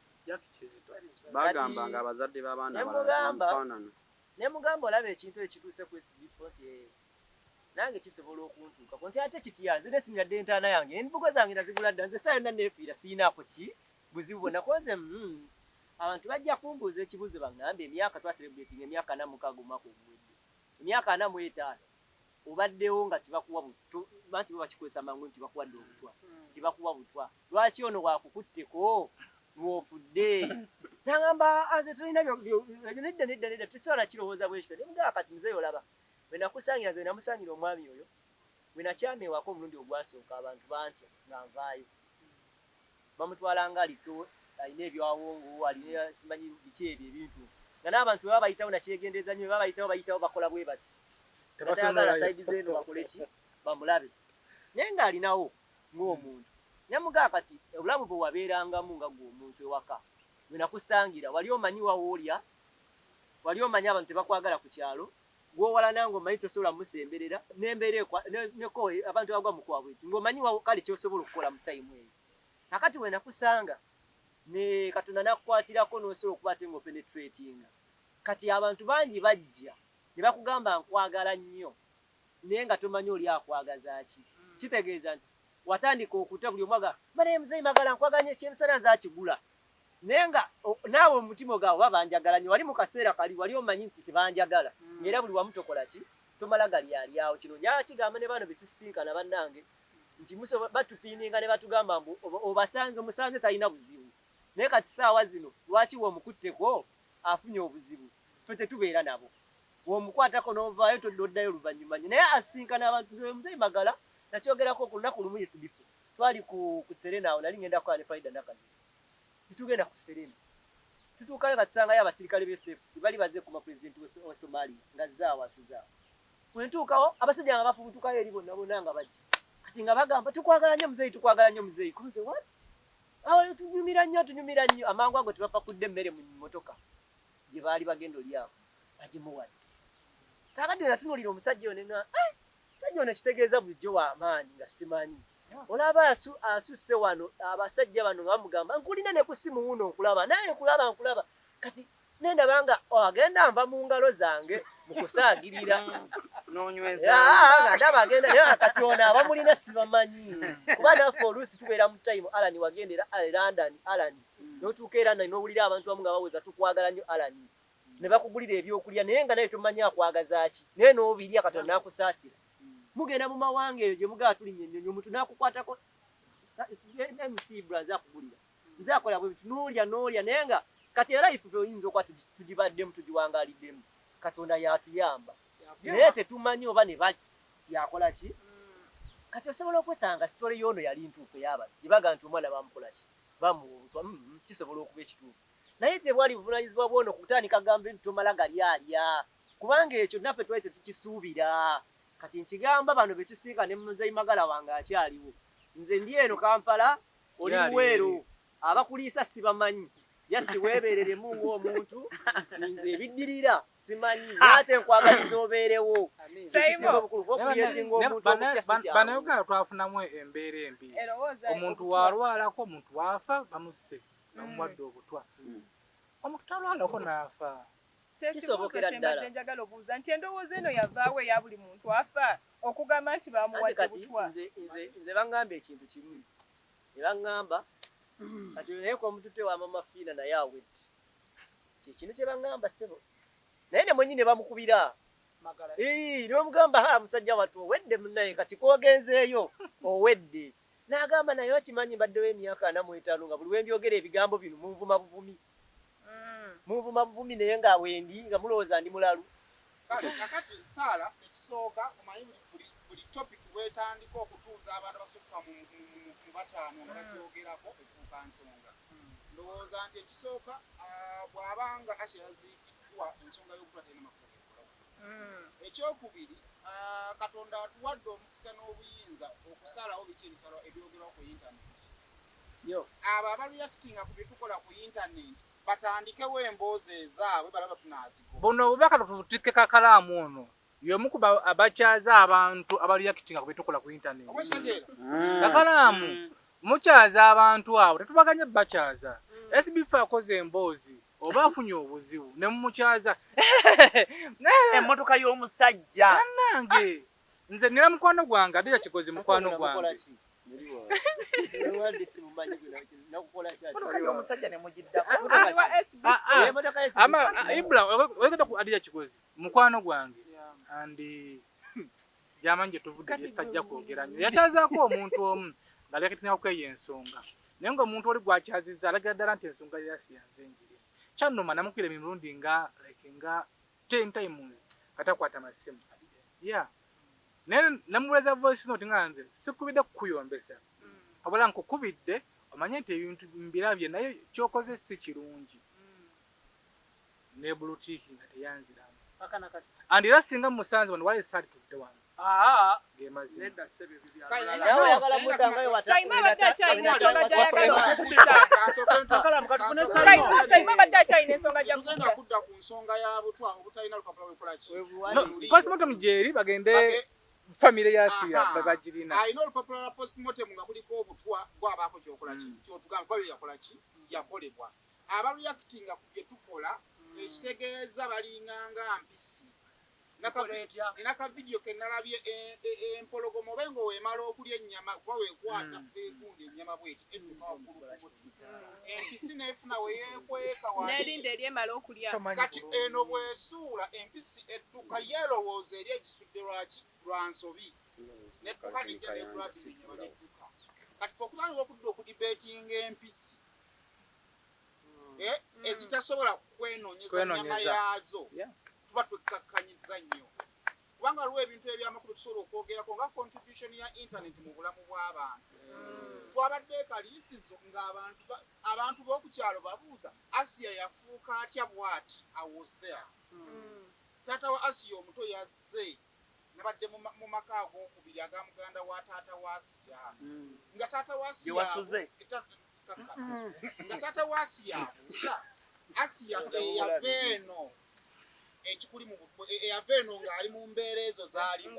Bagamba nga abazadde b'abaana abalala. Ne mugamba olabe ekintu ekituuse ku SB40. Nange kisobola okuntuuka. Konti ate kitiyaze ne simu yadde entaana yange. Embugo zange nazigula dda nze sayo nefiira siinaako ki? Buzibu bwonna koze abantu bajja kumbuuza ekibuuzo baŋŋambe emyaka twaselebrating emyaka 46 omwaka oguwedde. Emyaka 45 obaddewo nga tibakuwa butwa. Banti bo bakikozesa mangu nti bakuwadde obutwa. Tibakuwa butwa. Lwaki ono bwakukutteko ng'ofudde? Nagamba aze tulina nedda tusobola kirowooza bwekito. Ne mugamba kati Mzee olaba. Bwe nakusangira nze namusangira omwami oyo. Bwe nakyamewako omulundi ogwasooka abantu bantya nga nvaayo. Bamutwalanga aliko alina ebyawongo alina simanyi biki ebyo ebintu. Nga n'abantu baba bayitawo nakyegendeeza nnyo baba bayitawo bakola bwe bati. Batayagala saidi zeno bakole ki bamulabe. Naye ng'alinawo ng'omuntu. Nyamugaa kati obulamu bwe wabeerangamu nga gw'omuntu ewaka. Bwe nakusangira wali omanyi wawoolya. Wali omanyi abantu tebakwagala ku kyalo. Gwowala nango omanyi tosobola musemberera. N'embeera neko abantu bagwa mu kwabwe. Ng'omanyi kale ky'osobola okukola mu time eyo. Nakati we nakusanga ne Katonda nakukwatirako n'osobola okuba ate ng'openetratinga. Kati abantu bangi bajja ne bakugamba nkwagala nnyo naye nga tomanyi oli akwagaza ki. Kitegeeza nti watandika okuta buli omwaga mane Mzee Magala nkwaganye ekyemisana zakigula naye nga naawe omutima gwawe babanjagala nnyo wali mu kaseera kali wali omanyi nti tebanjagala ng'era buli wamu tokola ki tomala gali aliawo kino njala kigamba ne bano betusinkana bannange nti batupiininga ne batugamba mbu obasanze omusanze talina buzibu naye kati saawa zino lwaki womukutteko afunye obuzibu ffe tetubeera nabo womukwatako n'ovaayo toddayo luvannyuma naye asinkana abantu Mzee Magala nakyogerako ku lunaku lumu yesibifu twali ku Serena awo nali ngenda kukola ne Faida Nakazi tutugenda ku Serena tutuukayo nga tusangayo abasirikale b'SFC bali bazze ku mapulezidenti wa Somalia nga zaawasuza bwe ntuukawo abasajja nga bafubutukayo eri bonna bonna nga bajja kati nga bagamba tukwagala nnyo Mzee tukwagala nnyo Mzee konze what awo tunyumira nnyo amangu ago tebapakudde emmere mu mmotoka gye baali bagenda oli awo bagimuwadde kakati natunulira omusajja ono nga sajja ono kitegeeza bulijjo w'amaanyi nga simanyi olaba asusse wano abasajja bano nga bamugamba nkulina ne ku simu wuno nkulaba naye nkulaba kati nendaba nga agenda nva mu ngalo zange mu kusaagirira ndaba agenda naye kati ono abamulina sibamanyi kuba naffe oluusi tubeera mu time Alani wagendera London Alani n'otuuka era n'owulira abantu bamu nga baweza tukwagala nnyo Alani ne bakugulira ebyokulya naye nga naye tomanyi akwagaza ki naye n'obirya Katonda n'akusaasira mugenda mu mawanga eyo gye mugaa tulinnya ennyonyi omuntu n'akukwatako MC Brazza akugulira nze akola bwe tunuulya naye nga kati era ife oyinza okuba tugibaddemu tugiwangaaliddemu Katonda yatuyamba naye tetumanyi oba ne bali yakola ki kati osobola okwesanga sitole y'ono yali ntuufu ey'abantu gye baga nti omwana bamukola ki bamuwutwa kisobola okuba ekituufu naye tebwali buvunaanyizibwa bwono kutandika gambe nti tomala gali alya kubanga ekyo naffe twali tetukisuubira kati nkigamba bano betusiika ne Mzee Magala wange akyaliwo nze ndi eno Kampala oli Luweero abakuliisa sibamanyi yasti weebereremu ng'omuntu nze ebiddirira simanyi ate nkwagaliza obeerewo Bannayuganda twafunamu embeera embi omuntu walwalako omuntu waafa bamusse bamuwadde obutwa omuntu talwalako n'afa kisobokera ddala njagala obuuza nti endowooza eno yavaawo eya buli muntu afa okugamba nti bamuwadde butwa nze baŋŋamba ekintu kimu ne baŋŋamba kati naye ko omuntu tewama Fiina naye awedde kino kye baŋŋamba ssebo naye ne mwennyini bamukubira ne bamugamba musajja wattu owedde munnaye kati kwogenzeeyo owedde n'agamba naye okimanyi mbaddewo emyaka 45 nga buli wembyogera ebigambo bino munvuma buvumi muvuma buvumi naye nga wendi nga mulowooza ndi mulalu. Kale kakati Sala ekisooka omanyi buli topic wetandika okutuuza abantu abasukka mu bataano nga bagyogerako efuuka nsonga. Ndowooza nti ekisooka bw'abanga Asha yaziikiddwa ensonga y'obutwa terina makulu gekolawo. Ekyokubiri Katonda atuwadde omukisa n'obuyinza okusalawo biki ebisalo ebyogerwa ku intaneti. Abo abareactinga ku bye tukola ku intaneti batandikewo emboozi ezaabwe balaba tunaazigo. Buno obubaka tubutikke Kakalamu ono y'omu ku abakyaza abantu abareactinga ku bye tukola ku intaneti. Kakalamu mukyaza abantu abo tetubaganye bakyaza. SB4 akoze emboozi oba afunye obuzibu ne mumukyaza emmotoka y'omusajja nange nze nira mukwano gwange ate yakikoze mukwano gwange. omusajja ne mugiddako Ibra oyagala ku adi yakikoze mukwano gwange andi jamanyi gye tuvudde yesitajja kwogera nnyo yakyazaako omuntu omu ng'alekatinga kweyo ensonga naye ng'omuntu oli gwakyazizza alagira ddala nti ensonga yasiyanze njiri kyannuma namukwira emirundi nga 10 times katakwata masimu namuweza voice note nga nze sikubidde kukuyombesa wabula nkukubidde omanye nti ebintu mbirabye naye kyokoze si kirungi ne bulutiki nga teyanziramu andi era singa musanze wano wali salitudde wano gemaze tugenda kudda ku nsonga ya butwa obutalina lupapula lwekola ki postmortem gyeri bagende famire yasiya bagirina alina olupapula lwa postmortem nga kuliko obutwa gwabaako kyokola ki kyotugamba gwabe yakola ki yakolebwa abareactinga ku bye tukola ekitegeeza balinganga mpisi nakavidiyo kenalabye empologoma oba nga weemala okulya ennyama kuba weekwata ekunda ennyama bweti edduka waggulu empisi neefuna weyeekweka n'erinda eryemala okulya kati eno bw'esuula empisi edduka yeerowooza eri egisudde lwaki lwa nsobi nedduka nijja negulabira ennyama nedduka kati okulaniwa okudda okudibeetinga empisi ezitasobola kwenoonyeza nnyama yaazo tuba twekkakkanyiza nnyo kubanga lwa ebintu ebyamakulu tusobola okwogerako nga contribution ya internet mu bulamu bw'abantu twabadde ekaliisizo ng'abantu b'okukyalo babuuza Asia yafuuka atya bw'ati I was there taata wa Asia omuto yazze nabadde mu maka ag'okubiri aga muganda wa taata wa Asia nga taata wa Asia nga taata wa Asia abuuza Asia eyava eno ekikuli mu eyava eno ng'ali mu mbeera ezo zaalimu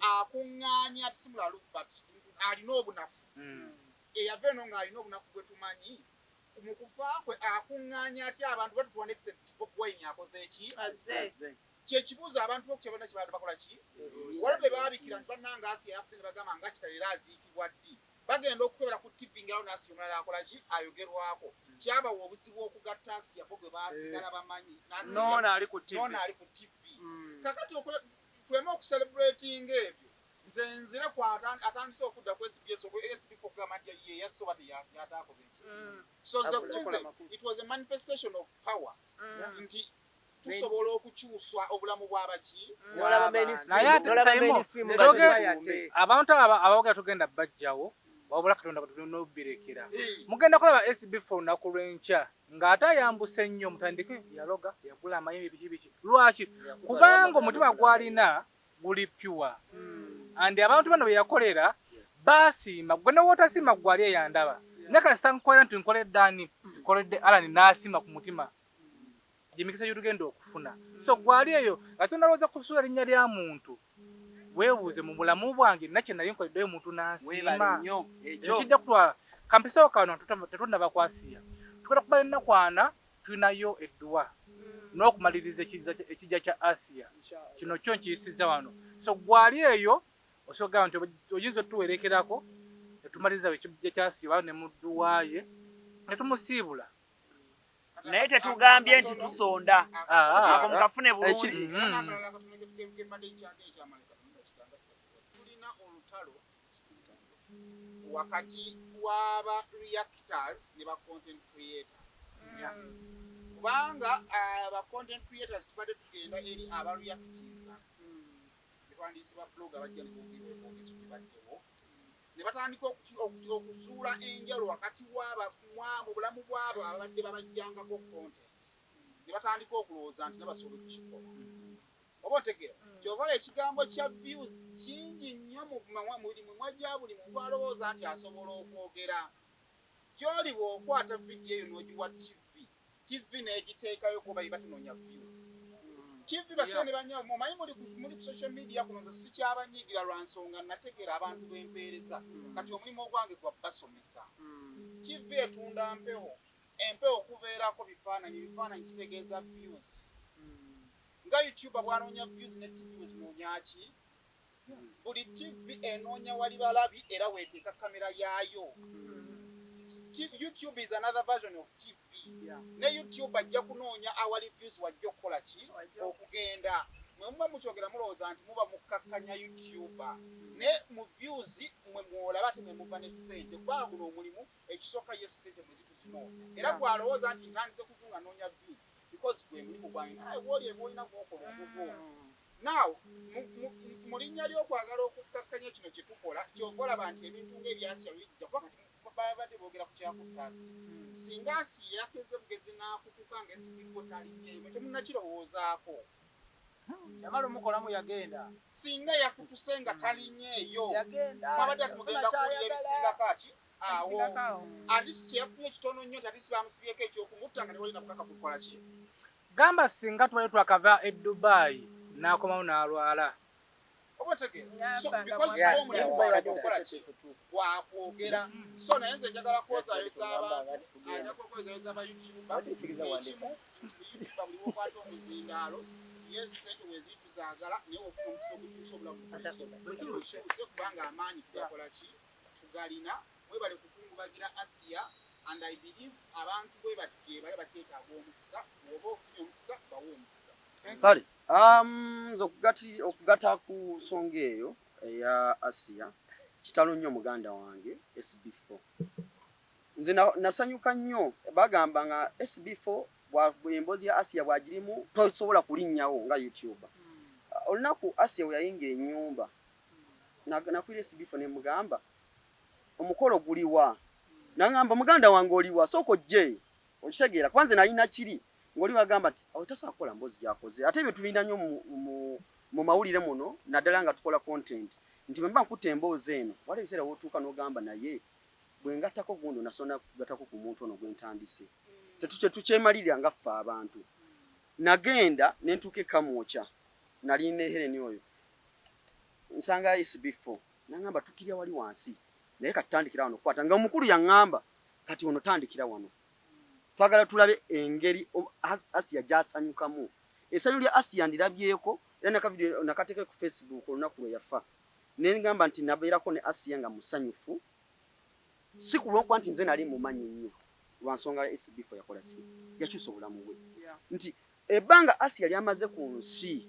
akuŋŋaanya ati si mulalu but alina obunafu eyava eno ng'alina obunafu bwe tumanyi mu kufa kwe akuŋŋaanya atya abantu batutuwa next Bob Wine akoze eki kyekibuuzo abantu bokukyabana kyebaali bakola ki waliwo be baabikira nti bannanga Asia yafudde ne bagamba nga kitaleero aziikibwa ddi bagenda okukebera ku TV ngalawo n'Asia omulala akola ki ayogerwako kyabawa obuzibu okugatta Asia bo gwe baasigala bamanyi noona ali ku TV kakati tuleme okucelebratinga ebyo nze nzire atandise okudda ku SBS okugamba nti ye yasoba teyataakoze ki so it was a manifestation of power nti tusobola okukyuswa obulamu bw'abaki naye ate abantu abawogera tugenda bajjawo wabula Katonda batunobirekera mugenda kulaba SB4 olunaku lw'enkya ng'ate ayambuse nnyo mutandike yaloga yagula amayembe biki lwaki kubanga omutima gwalina guli pure andi abantu bano beyakolera basiima gwe newotasiima gwali eyandaba ne kasita nkolera nti nkoledde ani nkoledde Alani n'asiima ku mutima gyemikisa gyotugenda okufuna so gwali eyo ate nalowooza kusuula linnya lya muntu weebuuze mu bulamu bwange nakye nali nkoleddeyo omuntu n'asiima ekijja kutwala kampisawo kano tetundaba kwasiya tukera kuba ennakwana tulinayo edduwa n'okumaliriza ekijja kya Asia kino kyo nkiyisizza wano so gwali eyo osobola nti oyinza otuwerekerako netumaliriza ekijja kya Asia ne mudduwaaye netumusiibula naye tetugambye nti tusonda ako mukafune bulungi tulina olutalo wakati w'aba reactors ne ba content creators kubanga aba content creators tubadde tugenda eri aba reacting twandisibwa blog abajja ne boogera obwogezi bwebaddewo ne batandika okuzuula enjalo wakati mu bulamu bwabo ababadde babajjangako content ne batandika okulowooza nti nabasobola okukikola oba otegeera kyovala ekigambo kya views kingi nnyo mu mimwa gya buli muntu alowooza nti asobola okwogera gy'oli bw'okwata vidiyo eyo n'ogiwa tv n'egiteekayo kuba bali batunoonya views TV basene banyawo mumanyi muri ku social media kuno nze sikyabanyigira lwa nsonga nategeera abantu b'empeereza kati omulimu ogwange gwa basomesa TV etunda empewo kubeerako bifaananyi kitegeeza views nga YouTube bwanoonya views ne TV wezinoonya ki buli TV enoonya wali balabi era weeteeka kamera yaayo YouTube is another version of TV. Ne YouTube ajja kunoonya awali views wajja okukola ki okugenda mwe muba mukyogera mulowooza nti muba mukkakkanya YouTube ne mu views mwe mwolaba temwe muva ne ssente kubanga guno omulimu ekisooka ye ssente mwe zituzinoonya era bw'alowooza nti ntandise kutunga noonya views because gwe mulimu gwange naye wooli eba olina gwokola ogugo now mu linnya ly'okwagala okukkakkanya kino kye tukola kyova olaba nti ebintu ng'ebyasya bijja kuba babadde boogera ku kyakutaasi singa asiya yakeze bugezi n'akutuka ng'esibiko talinnyeyo mwe temunnakirowoozaako yamala omukolamu yagenda singa yakutuse nga talinnyeeyo mwabadde atumugenda kuwulira ebisingako aki awo atisi kyeyafunye ekitono nnyo nti atisi bamusibyeko ekyokumutta nga tewalina kukakafu kukola ki gamba singa twali twakava e Dubai n'akomawo n'alwala oba otegeera so because omulimu gwabadde okola ki wakwogera so naye nze njagala kwozaayo z'abantu njakwezaayo z'aba YouTuber ekimu YouTuber buli wokwata omuzindaalo yes sente wezituzaagala naye ofuna omukisa okukyusa obulamu bukyuse kubanga amaanyi tugakola ki tugalina mwebale kukungubagira Asia and I believe abantu bwe bati bale bakyetaaga omukisa oba ofunye omukisa bawe omukisa kale nze okugata ku nsonga eyo eya Asia kitalo nnyo muganda wange SB4 nze nasanyuka nnyo bagamba nga SB4 emboozi ya Asia bwagirimu tosobola kulinnyawo nga YouTuber olunaku Asia we yayingira ennyumba nakwira SB4 ne mugamba omukolo guliwa nangamba muganda wange oliwa soko je okitegeera kwanza nalina kiri ngoli bagamba ati awetasa akola mbozi yakoze ate ebyo tulina nnyo mu mawulire muno naddala nga tukola content nti bwe mba nkutte emboozi eno wali ebiseera wootuuka n'ogamba naye bwe ngattako gundi nasona kugattako ku muntu ono gwe ntandise tukyemalirira nga ffe abantu nagenda ne ntuuka ekamwokya nali ne Helen oyo nsanga SB4 nangamba tukirya wali wansi naye katutandikira wano kwata nga omukulu yaŋŋamba kati ono tandikira wano twagala tulabe engeri Asia gy'asanyukamu essanyu lya Asia ndirabyeko era nakavideo nakateeka ku Facebook olunaku lwe yafa ne ngamba nti nabeerako ne Asia nga musanyufu si kulw'okuba nti nze nali mumanyi nnyo lwa nsonga ya SB4 yakola ki yakyusa obulamu bwe nti ebbanga Asia lyamaze ku nsi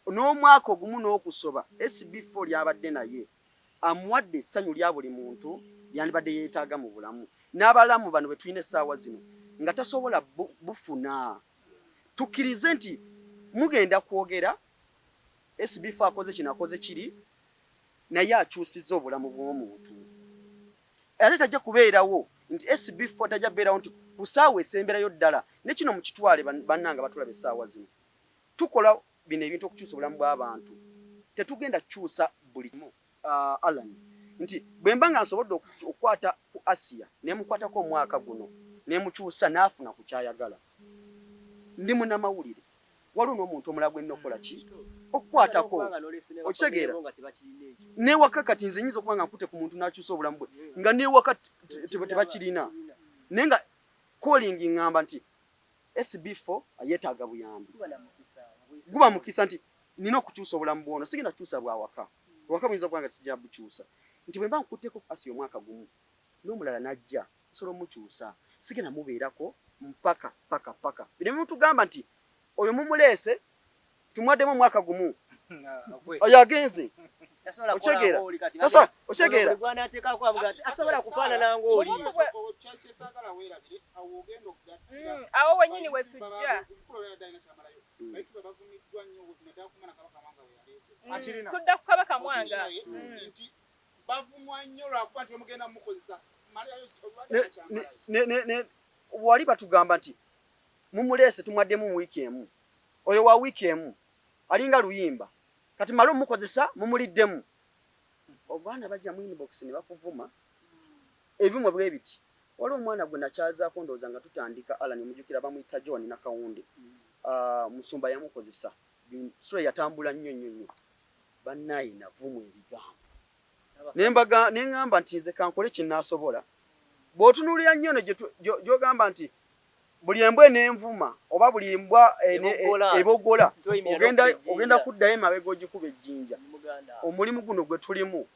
n'omwaka ogumu n'okusoba SB4 lyabadde naye amuwadde essanyu lya buli muntu lyandibadde yeetaaga mu bulamu n'abalamu bano bwe tulina essaawa zino nga tasobola bufuna tukkirize nti mugenda kwogera SB4 akoze kino akoze kiri naye akyusizza obulamu bw'omuntu ate tajja kubeerawo nti SB4 tajja beerawo nti ku ssaawa esemberayo ddala ne kino mu kitwale bannanga batulaba essaawa zino tukola bino ebintu okukyusa obulamu bw'abantu tetugenda kukyusa bulimu Alan nti bwe mba nga nsobodde okukwata ku Asia ne mukwatako omwaka guno ne mukyusa n'afuna ku kyayagala ndi munnamawulire waliwo n'omuntu omulala gwe nnokola ki okukwatako okitegeera newaka kati nze nyinza okuba nga nkute ku muntu n'akyusa obulamu bwe nga newaka tebakirina naye nga calling ngamba nti SB4 yeetaaga buyambi guba mukisa nti nina okukyusa obulamu bwono sigenda kukyusa bwawaka waka muyinza okuba nga sijja bukyusa nti bwe mba nkutteko Asia omwaka gumu n'omulala najja nsobola omukyusa sigenda mubeerako mpaka bino mutugamba nti oyo mumuleese tumwaddemu omwaka gumu oyo agenze Ochegeera. Sasa ochegeera. Bwana ateka kwa mugati. Asobola kufaanana ng'oli. Kyesagala weerabire awo ogenda okugattira. Awo wenyini wetujja. Bayitibwa bavumiddwa nnyo naddala kumana Kabaka Mwanga we yaleeta. Tudda ku Kabaka Mwanga. Nti bavumwa nnyo lwakuba nti bamugenda mumukozesa. Wali batugamba nti mumuleese tumwaddemu mu wiiki emu. Oyo wa wiiki emu alinga luyimba. Kati malo mukozesa mumuliddemu. Obwana bajja mu inbox ne bakuvuma. Ebimu bwe biti. Wali omwana gwe nakyazaako ndowooza nga tutandika Alan mujjukira bamuyita John na Kawunde. Musumba yamukozesa. Sura yatambula nnyo. Bannaye navumu ebigambo. Nengamba nti nze kankole kinaasobola. Bw'otunuulira nnyo gy'ogamba nti buli embwa n'envuma oba buli embwa ebogola ogenda kuddayo emabega ogikuba ejjinja. Omulimu guno gwe tulimu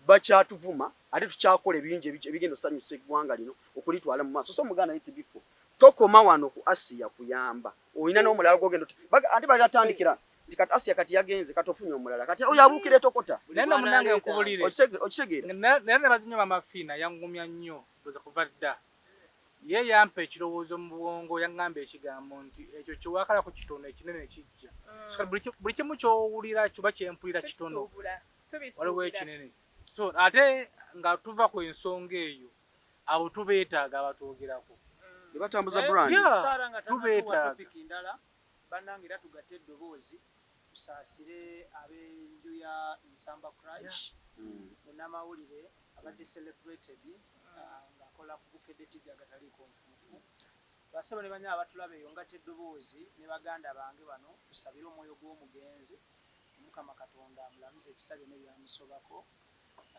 bakyatuvuma ate tukyakola ebingi ebigenda osanyusa eggwanga lino okulitwala mu maaso. So Muganda yisi bifo tokoma wano ku Asia kuyamba olina n'omulala gwogenda ate bagatandikira nti kati Asia kati yagenze kati ofunye omulala kati oyo abuukira etokota. Naye munange nkubulire okitegeera naye ne bazinyo bamafiina yangumya nnyo ndoza kuva dda. Ye yampa ekirowoozo mu bwongo yaŋŋamba ekigambo nti ekyo kiwaakalako kitono ekinene kijja. Buli kimu ky'owulira kiba kyempulira kitono waliwo ekinene. So ate nga tuva ku ensonga eyo abo tubeetaaga abatwogerako ne batambuza brand tubeetaaga indala bannange era tugatte eddoboozi tusaasire ab'enju ya Nsamba Crash munnamawulire abadde celebrated ng'akola ku Bukedde TV agataliiko nfuufu. Basaba ne banya abatulaba eyo ngatte eddoboozi ne baganda bange bano tusabire omwoyo gw'omugenzi Mukama Katonda amulamuze ekisa byonna byamusobako.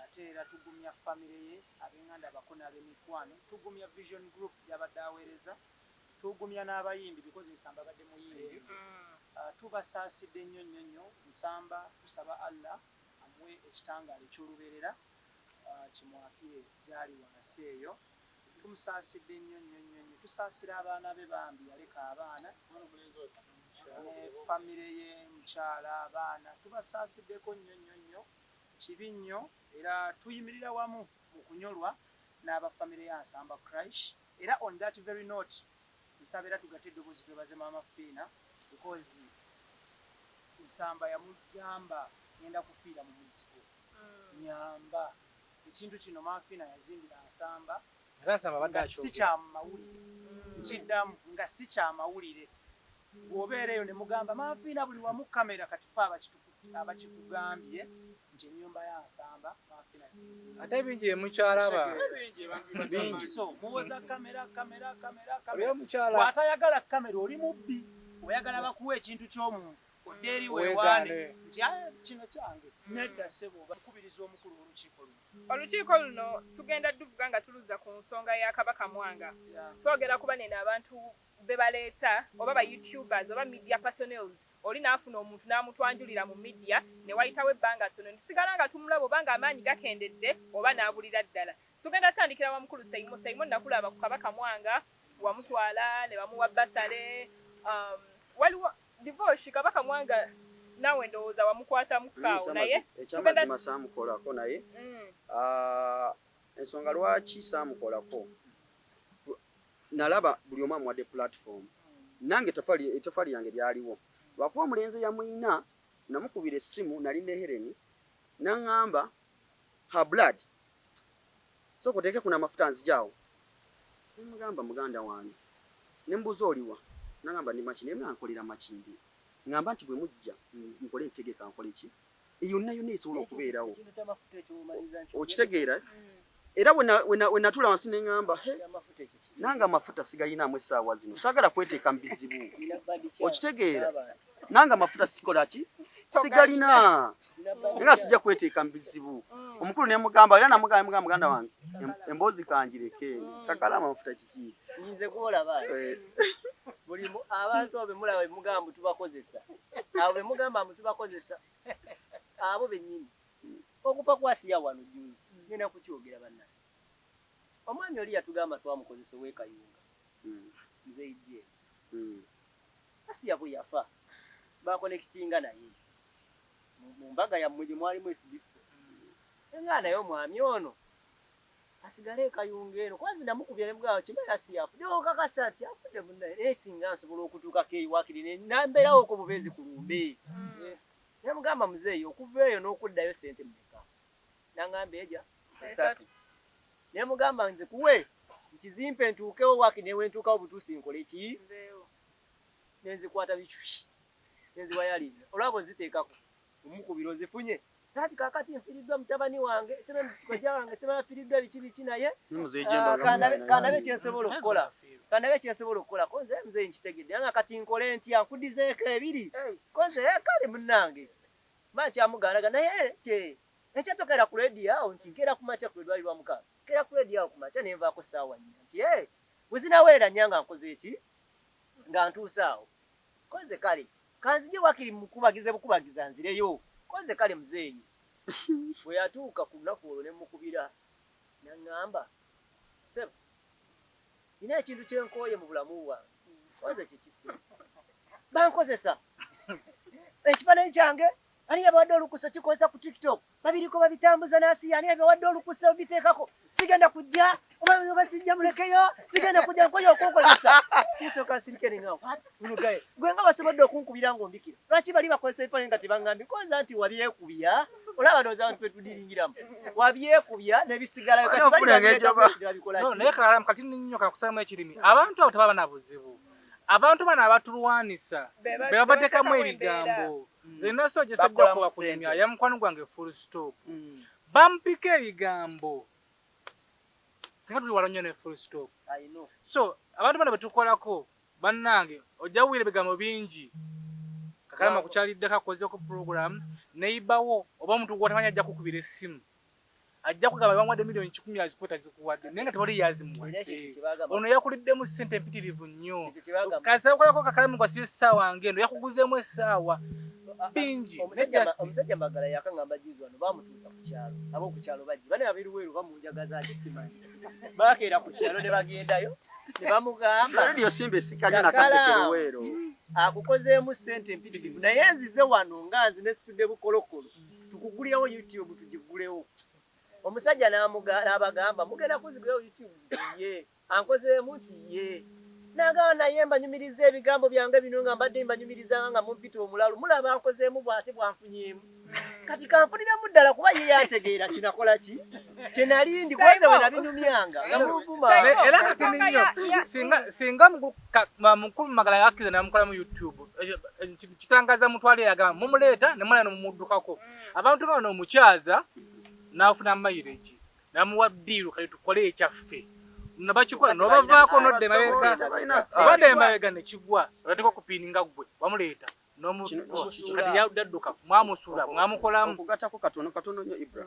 Ate era tugumya famire ye ab'enganda bakona ab'emikwano tugumya Vision Group gy'abadde aweereza tugumya n'abayimbi because Nsamba badde muyimbi. Tubasaasidde nnyo Nsamba tusaba Allah amuwe ekitangaala eky'olubeerera kimwakire gy'ali wansi eyo. Tumusaasidde nnyo tusaasira abaana be bambi yaleka abaana ne famire ye mukyala abaana tubasaasiddeko nnyo kibi nnyo era tuyimirira wamu mu kunyolwa n'abafamire ya Nsamba Crash. Era on that very note nsaba era tugatte eddoboozi twebaze Maama Fiina because Nsamba yamugamba ngenda kufiira mu muziko nyamba ekintu kino Maama Fiina yazimbira Nsamba si kya mawulire kiddamu nga si kya mawulire. Bw'obeera eyo ne mugamba Maama Fiina buli wamu kamera kati fe abakikugambye nti ennyumba ya Nsamba Maama Fiina yazimba ate bingi emukyalaba bingi. So muwoza kamera bw'atayagala kamera oli mubbi oyagala bakuwa ekintu ky'omuntu odde eri weewaane nti kino kyange nedda ssebo bakubiriza omukulu olukiiko luno tugenda duvuga nga tuluza ku nsonga ya Kabaka Mwanga. Twogera kuba nene abantu be baleeta oba ba YouTubers oba media personnels oli naafuna omuntu n'amutwanjulira mu media ne wayitawo ebbanga ttono ntisigala nga tumulaba oba nga amaanyi gakendedde oba n'abulira ddala. Tugenda tandikira wa mukulu Saimo nakulaba ku Kabaka Mwanga wamutwala ne bamuwa basale waliwo divorce Kabaka Mwanga nawe ndowooza wamukwata mukaawo naye ekyamazima saamukolako naye ensonga lwaki saamukolako nalaba buli omu amuwadde platform nange ettofali yange lyaliwo lwakuba omulenzi yamuyina namukubira essimu nali ne Helen naŋŋamba her blood sooka oteeke kuna amafuta nzijaawo nemugamba muganda wange nembuuza oliwa naŋŋamba ndi Makindi naye ankolera Makindi ngamba nti bwe mujja nkole entegeka nkole ki yonna esobola okubeerawo okitegeera era we natula wansi ne ŋŋamba nange amafuta sigalinaamu essaawa zino saagala kweteeka mu bizibu okitegeera nange amafuta sikola ki sigalina nga sijja kweteeka mu bizibu. Omukulu ne mugamba era namugamba muganda wange emboozi kanjireke Kakalamu amafuta kiki nze kuolaba buli abantu abe mulaba mugamba tubakozesa abo be mugamba tubakozesa abo bennyini okupa kwasiya wano juzi ngenda kukyogera banna omwami oli yatugamba twamukozesa wekayunga nze ijje asiya bwe yafa bakonekitinga naye mu mbaga ya mmwe mwali mwesibifu engana yo mwami ono asigale kayunga eno kwanza namukubya ne mugabo kimaya siyafu ndio kakasati afudde munne esinga nsobola okutuuka keyi wakiri namberawo ko bubezi kulumbe ne mugamba Mzee okuva eyo n'okuddayo sente mmeka nangamba eja 3 ne mugamba nze kuwe nti zimpe ntuukewo waki ne wentuukawo butuusi nkole ki nenzikwata bicushi nenziwayalira olwabo ziteekako omukubiro zifunye kati kakati mfiriddwa mutabani wange sema mtikoja wange sema mfiriddwa biki naye kanabe kyensobola okukola kanabe kyensobola okukola konze Mzee nkitegedde anga kati nkole ntya nkudizeeko ebiri konze kale munnange macha muganaga naye te ekyatokera ku radio awo nti nkera kumacha ku edwalirwa mukaaga kera ku radio awo kumacha nenvaako saawa nnya nti buzinaweera nyanga nkoze eki nga ntuusaawo konze kale kanzije wakiri mukubagize bukubagiza nzireyo konze kale Mzee bwe yatuuka ku lunaku olwo ne mukubira nangamba seba nina ekintu kyenkooye mu bulamu bwange konze kikise bankozesa ekifaananyi kyange ani yabawadde olukusa kikozesa ku TikTok babiriko babitambuza nasi ani yabawadde olukusa obiteekako sigenda kujja oba sijja mulekeyo sigenda kujja nkoyo okunkozesa nisooka nsirike ne ngamba munugaye gwe nga basobodde okunkubira ng'ombikira lwaki bali bakozesa ebifaananyi nga tebaŋŋambye koza nti wabyekubya olaba ndowooza abantu twetudiringiramu wabyekubya ne bisigalayo kati babikola naye Kakalamu kati nnyo kakusalamu ekirimi abantu abo tebaba na buzibu abantu bano abatulwanisa be babateekamu ebigambo nze naso gyesajja kuba kunyumya ya mukwano gwange full stop bampika ebigambo singa tuli wala nnyo ne full stop so abantu bano betukolako bannange ojja kuwulira ebigambo bingi Kakalamu akukyaliddeko akozeeko program neibawo oba omuntu gw'otamanyi ajja kukubira essimu ajja kugamba bamuwadde miliyoni 10 azikuwa zikuwadde naye nga tewali yazimuwadde ono yakuliddemu ssente mpitirivu nnyo kasi akolako Kakalamu gwasibye essaawa ngendo yakuguzeemu essaawa bingi omusajja Magala yakangamba juzi wano bamutuuza ku kyalo ab'oku kyalo bajje bane abiruweru bamunjagaza ati simanyi bakeera ku kyalo ne bagendayo ne bamugamba radio simbe sikanya nakasekeruweero akukozeemu ssente mpitirivu naye nzize wano nga nzi nesitudde bukolokolo tukugulirewo YouTube tugigulewo omusajja n'abagamba mugenda kuzigulewo YouTube ye ankozeemu nti ye nagamba naye mbanyumiriza ebigambo byange bino nga mbadde mbanyumirizanga nga mumpita omulalu mulaba nkozeemu bw'ate bwanfunyeemu kati kanfuniremu ddala kuba ye yantegeera kinakola ki kyenali ndi kwanza we nabinyumyanga nga muvuma era kati nnyo singa mukulu Magala yakkiriza namukola mu YouTube kitangaza mutwale yagamba mumuleeta ne mulala mumuddukako abantu bano omukyaza n'afuna mileage namuwa ddiiru kale tukole ekyaffe nabakikola nobavaako nodde mabega nekigwa olateka okupiininga gwe wamuleeta kati yadduka mwamusula mwamukolamu okugatako katono nnyo Ibra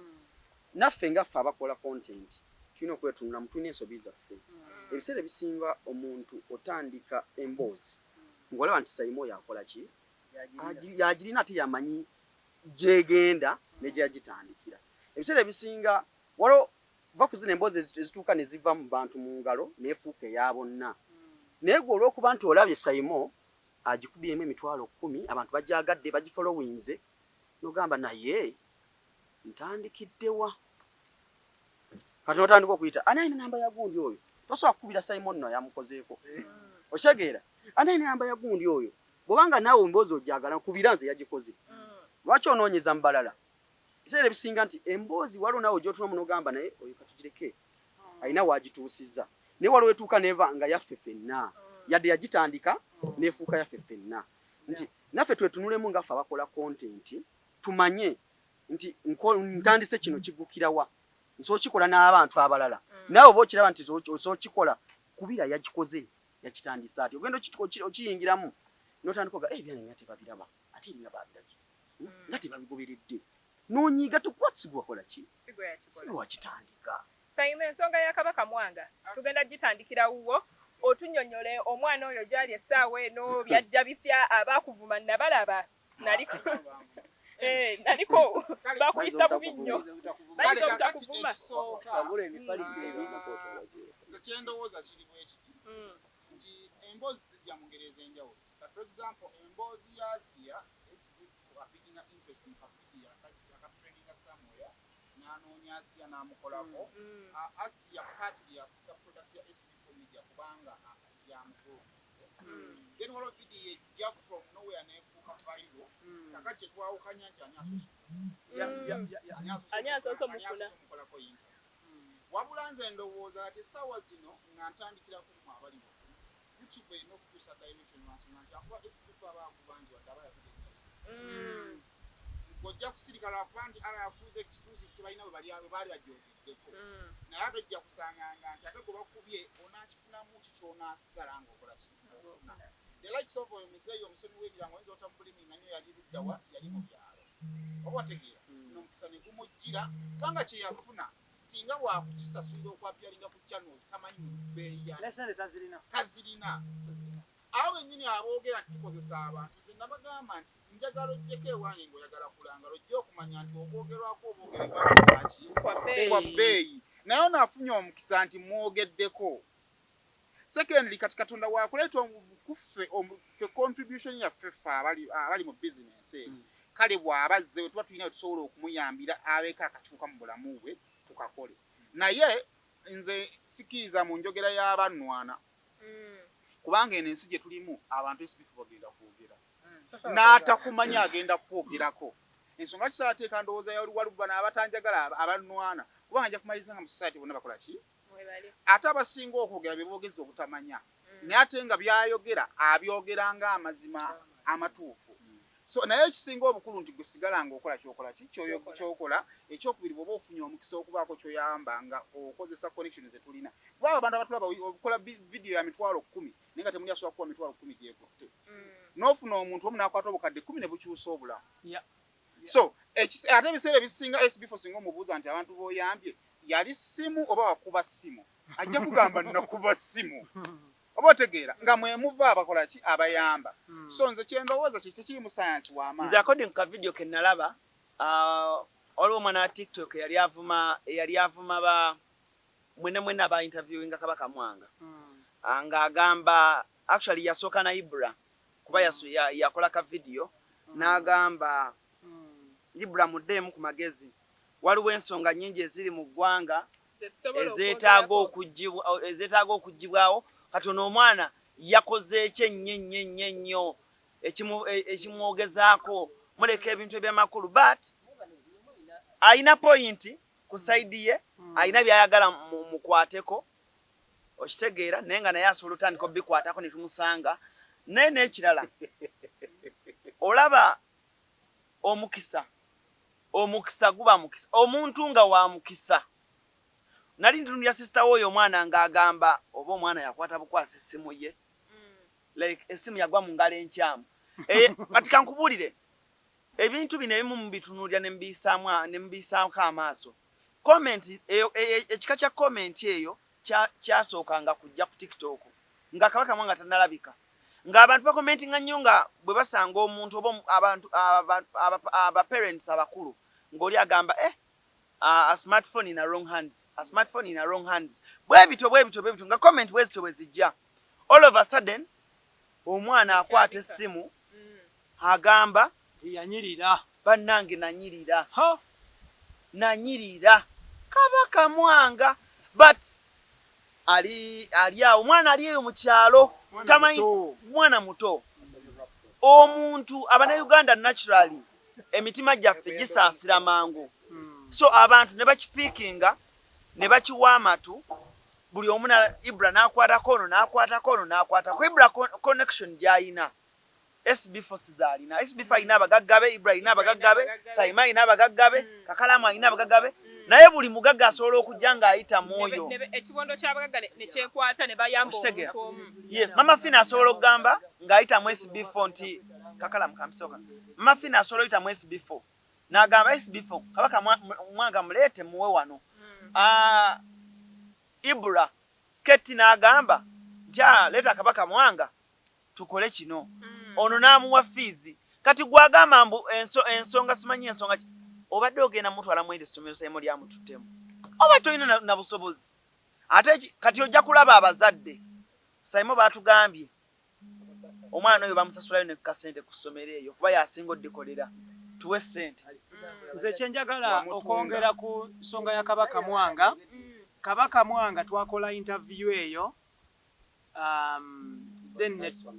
naffe ngaffe abakola content tulina okwetunula tulina ensobi zaffe ebiseera ebisinga omuntu otandika emboozi ng'olaba nti Saimo yakola ki yagirina ate yamanyi gyegenda ne gyagitandikira ebiseera ebisinga waliwo va kuzina emboozi ezituuka ne ziva mu bantu mu ngalo neefuuka eya bonna naye gwe olw'okuba nti olabye Saimo agikubyemu emitwalo 10 abantu bajagadde bagifollowinze nogamba naye ntandikiddewa kati notandika okuyita ani ayina namba ya gundi oyo tosobola kukubira Saimo nno yamukozeeko okitegeera ani ayina namba ya gundi oyo bw'obanga naawe emboozi ojagala nkubira nze yagikoze lwaki onoonyeza mu balala ebiseera ebisinga nti emboozi waliwo naawe gy'otuna munogamba naye oyo katugireke alina waagituusizza naye waliwo etuuka neva nga yaffe ffenna yadde yagitandika neefuuka yaffe ffenna nti naffe twetunulemu ngaffe abakola content tumanye nti ntandise kino kiggukirawa nsokikola n'abantu abalala naawe oba okiraba nti osokikola kubira yagikoze yakitandisa ati ogenda okiyingiramu n'otandika oga ebyana nga tebabiraba ate eringa babiraki nga tebabigoberedde n'onyiiga tukwatibwa kola ki sigwe wakitandika Saimo ensonga ya Kabaka Mwanga tugenda gitandikira wuwo otunnyonnyole omwana oyo gyali essaawa eno byajja bitya abaakuvuma nabalaba naliko naliko bakuyisa bubi nnyo bayisa obutakuvuma kyendowooza kiri bwe kiti nti emboozi zijja mu ngeri ez'enjawulo for example emboozi ya Asia picking up interest in Kapidia, training somewhere, n'anoonya Asia n'amukolako. Asia partly yafuuka product ya SB4 Media kubanga yamufulumize. Then waliwo video ejja from nowhere n'efuuka viral. Kakati twawukanya nti ani asoose mukolako interview. Wabula nze ndowooza ati essaawa zino nga ntandikira kulimu abali bakulu. YouTube erina okukyusa direction lwansonga nti akuba SB4 abaakubangi wadde aba yakugeeza. Ojja kusirikala lwakuba nti ala yakuuza exclusive tebalina bwe baali bajoogeddeko. Naye ate ojja kusanganga nti ate gwe bakubye onaakifunamu ki ky'onaasigala ng'okola ki. The likes of Mzee omusoni w'ebirango oyinza otamubulimi nga nnyo yali luddawa yali mu byalo. Oba wategeera n'omukisa ne gumujjira kubanga kye yafuna singa waakukisasulira okwapyalinga ku channels tamanyi bbeeyi tazirina. Abo bennyini aboogera nti tukozesa abantu nze nabagamba nti njagala ojjeko ewange ng'oyagala kulanga ojja okumanya nti okwogerwako obwogerebwaki kwa bbeeyi naye onaafunye omukisa nti mwogeddeko. Secondly, kati Katonda wakuleeta kuffe contribution yaffe ffe abali mu business kale bw'abazze tuba tulina tusobola okumuyambira abeeko akakyuka mu bulamu bwe tukakole. Naye nze sikiriza mu njogera y'abannwana kubanga eno ensi gye tulimu abantu SB4 bagenda kwogera n'atakumanya agenda kwogerako. Ensonga kisaateeka ndowooza waliwo bano abatanjagala abannwana kubanga nja kumaliriza nga mu society bonna bakola ki ate abasinga okwogera bye boogeza obutamanya naye ate nga byayogera abyogera nga amazima amatuufu. So naye ekisinga obukulu nti gwe sigala ng'okola ky'okola ki ky'okola. Ekyokubiri bw'oba ofunye omukisa okubaako ky'oyamba nga okozesa connection ze tulina. Kuba abantu abatulaba okola video ya 10,000 naye nga temuli asobola kuba 10,000 gyekutte. N'ofuna omuntu omu n'akwata obukadde 10 ne bukyusa obulamu. So ate ebiseera ebisinga SB4 singa omubuuza nti abantu b'oyambye yali simu oba wakuba simu ajja kugamba nakuba simu. Oba otegeera nga mwe muva abakola ki abayamba. So nze kyendowooza kiri mu science w'amaanyi. Nze according ka video ke nalaba waliwo omwana wa TikTok yali avuma ba mwena aba interviewing Kabaka Mwanga ng'agamba actually yasooka na Ibra kuba yakola ka video n'agamba Ibra muddemu ku magezi. Waliwo ensonga nnyingi eziri mu ggwanga ezeetaaga okuggibwawo. Kati ono omwana yakoze ennyo ekimwogezaako muleka ebintu eby'amakulu but ayina point ku side ye ayina by'ayagala mukwateko okitegeera naye nga naye asobola otandika obikwatako ne tumusanga. Naye n'ekirala olaba omukisa guba mukisa omuntu nga wa mukisa. Nali ntunulya sister w'oyo omwana ng'agamba oba omwana yakwata bukwasa essimu ye like essimu yagwa mu ngalo enkyamu. Kati kankubuulire ebintu bino ebimu mubitunulya ne mubiyisaamu amaaso. Ekika kya comment eyo kyasookanga kujja ku TikTok nga Kabaka Mwanga tannalabika ng'abantu bakomentinga nnyo nga bwe basanga omuntu oba abantu aba-parents abakulu ng'oli agamba a smartphone in a wrong hands. Bwe bityo nga comment bwezityo bwe zijja. All of a sudden omwana akwata essimu agamba bannange nanyirira Kabaka Mwanga but ali awo omwana ali eyo mu kyalo tamanyi mwana muto omuntu Uganda naturally emitima gyaffe gisaasira mangu. So abantu ne bakipiikinga ne bakiwa amatu buli omu Ibra n'akwatako Ibra connection gy'ayina SB4 zaalina. SB4 ayina abagaggabe, Ibra ayina abagaggabe, Saima ayina abagaggabe, Kakalamu ayina abagaggabe. Naye buli mugagga asobola okujja ng'ayita mwoyo. Ekibondo ky'abagagga ne kyekwata ne bayamba omuntu omu. Yes, Mama Fina asobola okugamba ng'ayita mu SB4 nti Kakalamu kamsoka. Mama Fina asobola oyita mu SB4. N'agamba SB4 Kabaka Mwanga muleete muwe wano. Ibra Keti n'agamba nti leeta Kabaka Mwanga tukole kino. Ono n'amuwa fiizi. Kati gwagamba mbu ensonga simanyi ensonga ki. Obadde ogenda mutwala mwende essomero Saimo lyamututtemu. Oba toyina na busobozi. Ate kati ojja kulaba abazadde. Saimo baatugambye omwana oyo bamusasulayo ne kasente ku ssomero eyo kuba yasinga oddikolera. Tuwe ssente. nze kyenjagala okwongera ku nsonga ya Kabaka Mwanga. Kabaka Mwanga twakola interview eyo then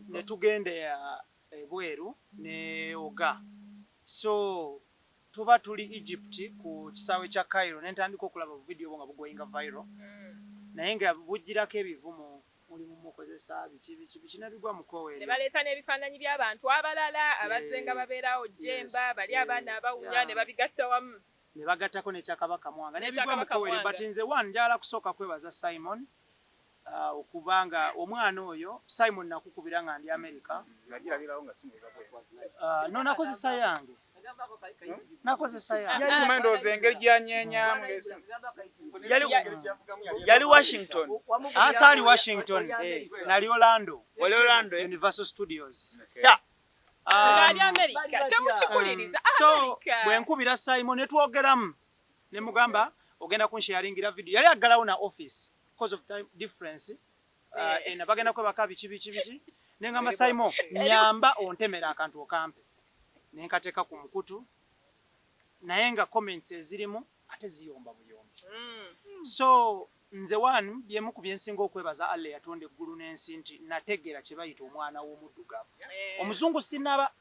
ne tugende ebweru ne oga. So tuba tuli Egypt ku kisaawe kya Cairo nentandika okulaba video nga bugoyinga viral. Naye nga bujjirako ebivumu mulimu mukozesa biki nabigwa mukowe. Ne baleeta n'ebifaananyi by'abantu abalala abazze nga babeerawo Jemba bali abaana abawunya ne babigatta wamu. Ne bagattako n'ekya Kabaka Mwanga n'ebigwa mukowe. But nze njagala kusooka kwebaza Simon okubanga omwana oyo Simon nakukubira nga ndi America. No nakozesa yange. Nakozesa yange. Yasimandoze engeri gyanyenyamu Yali Washington. Asali Washington. Nali Orlando. Orlando Universal Studios. Ngali America. Temukikuliriza So America. bwe nkubira Simon ne twogeramu ne mugamba ogenda kunsharingira video. Yali aggalawo na office because of time difference. Ena bagenda kwebaka biki. Ne ngamba Simon nyamba ontemera akantu okampe. Ne nkateeka ku mukutu. Naye nga comments ezirimu ate ziyomba buyombi. So nze wanu byemu ku byensinga okwebaza alle yatonde eggulu n'ensi nti nategeera kye bayita omwana w'omuddugavu. Omuzungu sinaba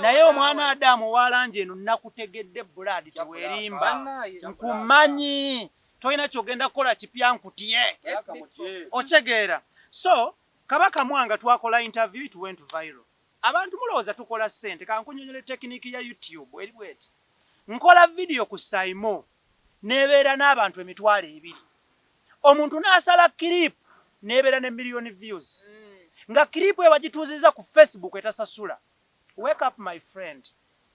naye omwana Adamu ow'alangi eno nakutegedde buladi teweerimba nkumanyi tolina kyogenda kukola kipya nkutye otegeera. So Kabaka Mwanga twakola interview it went viral. Abantu mulowooza tukola ssente kankunyonyole tekiniki ya YouTube eri bweti nkola video ku Simon nebeera n'abantu emitwalo 2. Omuntu n'asala clip nebeera ne million views. Nga clip ebagituuziza ku Facebook etasasula. Wake up my friend.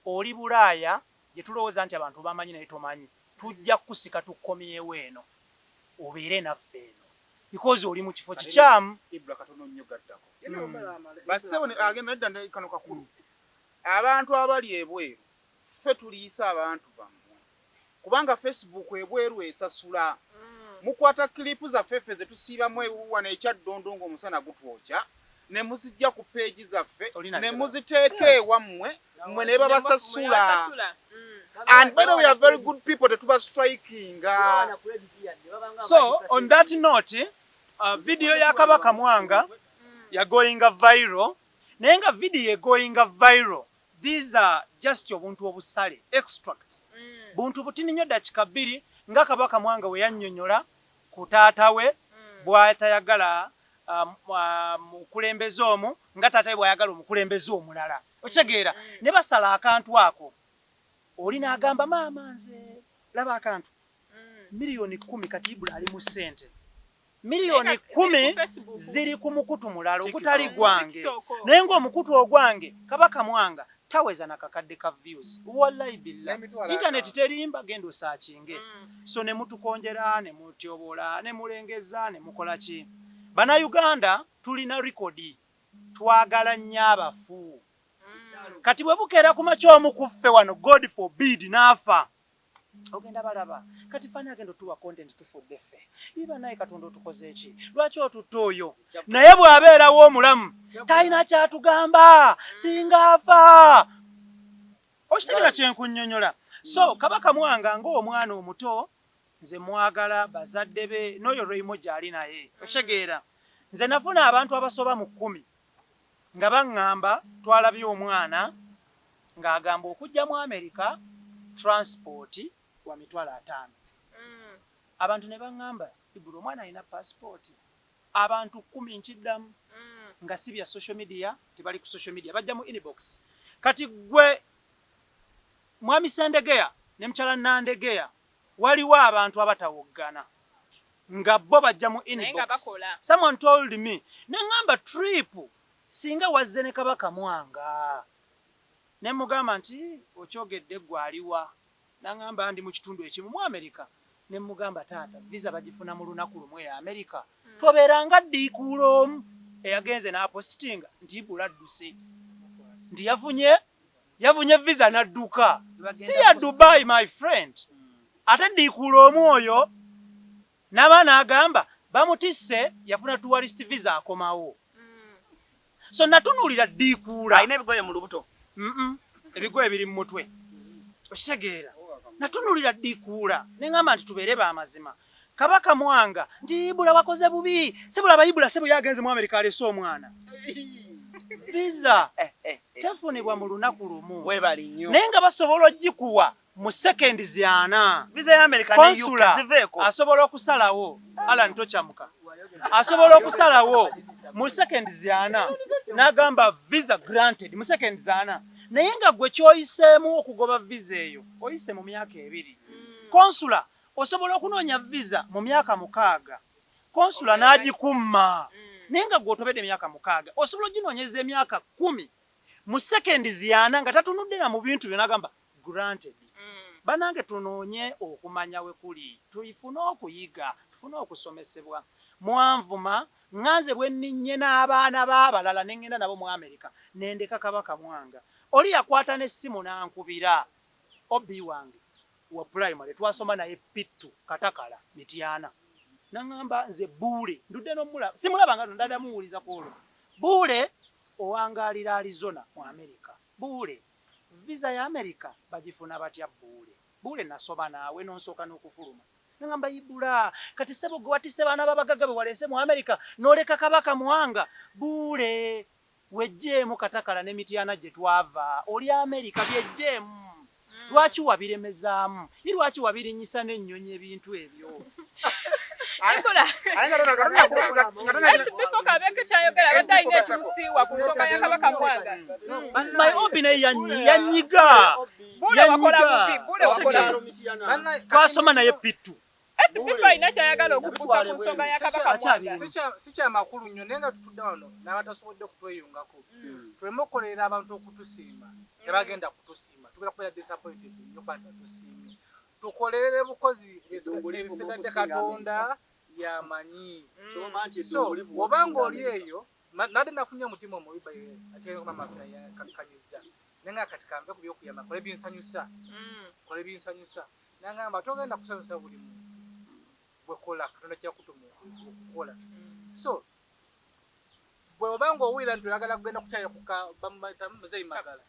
Oli Bulaaya gye tulowooza nti abantu bamanyi naye tomanyi. Tujja kusika tukomyewo eno. Obeere naffe eno. Because oli mu kifo kikyamu. Ibula katono nnyo gaddako. Basewo agenda edda kano kakulu. Abantu abali ebweru ffe tuliisa abantu bammwe. Kubanga Facebook ebweru esasula. Mukwata klipu zaffe ffe ze tusiibamu ewuwana ekyaddondo ng'omusana gutwokya ne muzijja ku peegi zaffe ne muziteeka ewammwe mmwe ne babasasula. And by the way, we are very good people tetuba striking. So on that note, video ya Kabaka Mwanga ya going viral. Naye nga video going viral. These are just obuntu obusale extracts. Buntu butini nnyo dakika 2 nga Kabaka Mwanga we yannyonnyola ku taata we bw'atayagala mukulembeze omu nga taata we bw'ayagala omukulembeze omulala. Okitegeera ne basala akantu ako. Oli n'agamba maama nze laba akantu. Milioni 10 kati Ibula ali mu ssente. Milioni 10 ziri ku mukutu mulala ogutali gwange. Naye ng'omukutu ogwange Kabaka Mwanga taweza na kakadde ka views. Wallahi billah. Internet terimba gendo searchinge. So ne mutukonjera ne mutyobola ne mulengeza ne mukola ki. Bana Uganda tulina rekodi. Twagala nnyo abafu. Kati bwe bukeera ku makyo omukuffe wano God forbid n'afa. Ogenda balaba. Kati fanya agendo tuwa content tufudde ffe. Iba naye Katonda otukoze ki? Lwaki otutta oyo? Naye bw'abeerawo omulamu talina kyatugamba singa afa. Okitegera kyenkunnyonnyola. So Kabaka Mwanga ng'omwana omuto nze mwagala bazadde be n'oyo Raymond gy'ali naye. Okitegeera nze nafuna abantu abasoba mu 10 nga baŋŋamba twalabye omwana ng'agamba okujja mu America transport wa mitwalo 5. Abantu ne baŋŋamba Ibula omwana alina passport. Abantu 10 nkiddamu nga si bya social media tebali ku social media bajja mu inbox. Kati gwe Mwami Sendegeya ne Mukyala Nandegeya waliwo abantu abatawoggana nga bo bajja mu inbox. Someone told me neŋŋamba trip singa wazze ne Kabaka Mwanga ne mugamba nti okyogedde gwaliwa naŋŋamba ndi mu kitundu ekimu mu America ne mugamba taata visa bagifuna mu lunaku lumu ya America tobeeranga ddiikuula omu eyagenze n'apostinga nti Ibula adduse nti yavunye visa n'adduka si ya Dubai my friend ate ddiikuula omu oyo n'abaana agamba bamutisse yafuna tourist visa akomawo. So natunuulira ddiikuula alina ebigoye mu lubuto. Ebigoye biri mu mutwe. okitegeera natunulira dikuula neŋŋamba nti tubeere b'amazima kabaka mwanga nti Ibula wakoze bubi sebulaba Ibula sebo yagenze mu Amerika alese omwana visa tefunibwa mu lunaku lumu webali nnyo naye nga basobola ogikuwa mu seconds 40 visa ya America ne UK ziveeko asobola okusalawo Alan tochamuka asobola okusalawo mu seconds 40 n'agamba visa granted mu seconds 40 naye nga gwe kyoyiseemu okugoba visa eyo oyise mu myaka 2 konsula osobola okunoonya visa mu myaka 6 konsula n'agikumma naye nga gwe otobedde emyaka 6 osobola oginoonyeza emyaka 10 mu seconds 40 nga tatunuddira mu bintu byonna agamba granted banange tunoonye okumanya we kuli tuyifune okuyiga tufune okusomesebwa mwanvuma nganze bwe nninnye n'abaana b'abalala ne ŋŋenda nabo mu Amerika nendeka kabaka mwanga oli yakwata n'essimu n'ankubira obi wange wa primary twasoma naye pittu katakala mityana naŋŋamba nze buule ndudde n'omulaba simulaba nga ndada muwuliza ku olwo buule owangaalira Arizona mu Amerika buule visa ya Amerika bagifuna batya buule nasoma naawe nonsooka n'okufuluma naŋŋamba Ibula kati sebo gwe watise baana babagaga be walese mu Amerika n'oleka kabaka mwanga buule wejjeemu katakala ne mityana gye twava oli Amerika byejjeemu lwaki wabiremezaamu lwaki wabirinnyisa n'ennyonyi ebintu ebyo my obi naye yanyiga twasoma naye pittu si kyamakulu nnyo naye nga tutudde wano n'abatasobodde kutweyungako tuleme okukolera abantu okutusiima tebagenda kutusiima tugenda kubeera disappointed nnyo kwata tusiimye tukolere bukozi ebisigadde Katonda yamanyi so obanga oli eyo nadde nafunye omutima omubi ateekomamafira yakakkanyiza naye nga kati kampe ku byokuyamba kole binsanyusa nangamba togenda kusanyusa buli muntu bwekola Katonda kyakutuma okukola so bwe obanga owulira nti oyagala kugenda kukyalira Mzee Magala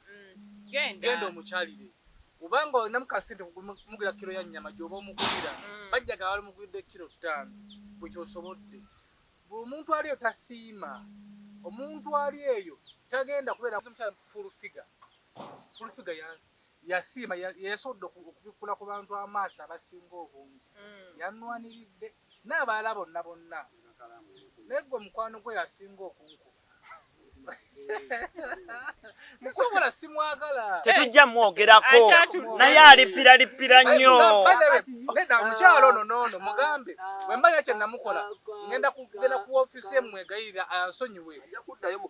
genda omukyalire ubanga olina mukasente mugira kilo ya nnyama gy'oba omugulira bajjaga wali mugulidde kilo 5 bwe kyosobodde buli omuntu ali eyo tasiima omuntu ali eyo tagenda kubeera full figure yasiima yesobodde okubikula ku bantu amaaso abasinga obungi yanwaniridde n'abalala bonna naye gwe mukwano gwe yasinga okunkuba Nisobola simwagala. Tetujja mwogerako. Naye alipira nnyo. Nenda mukyalo no mugambe. Wemba yache namukola. Ngenda ku office mwegayira ansonyiwe.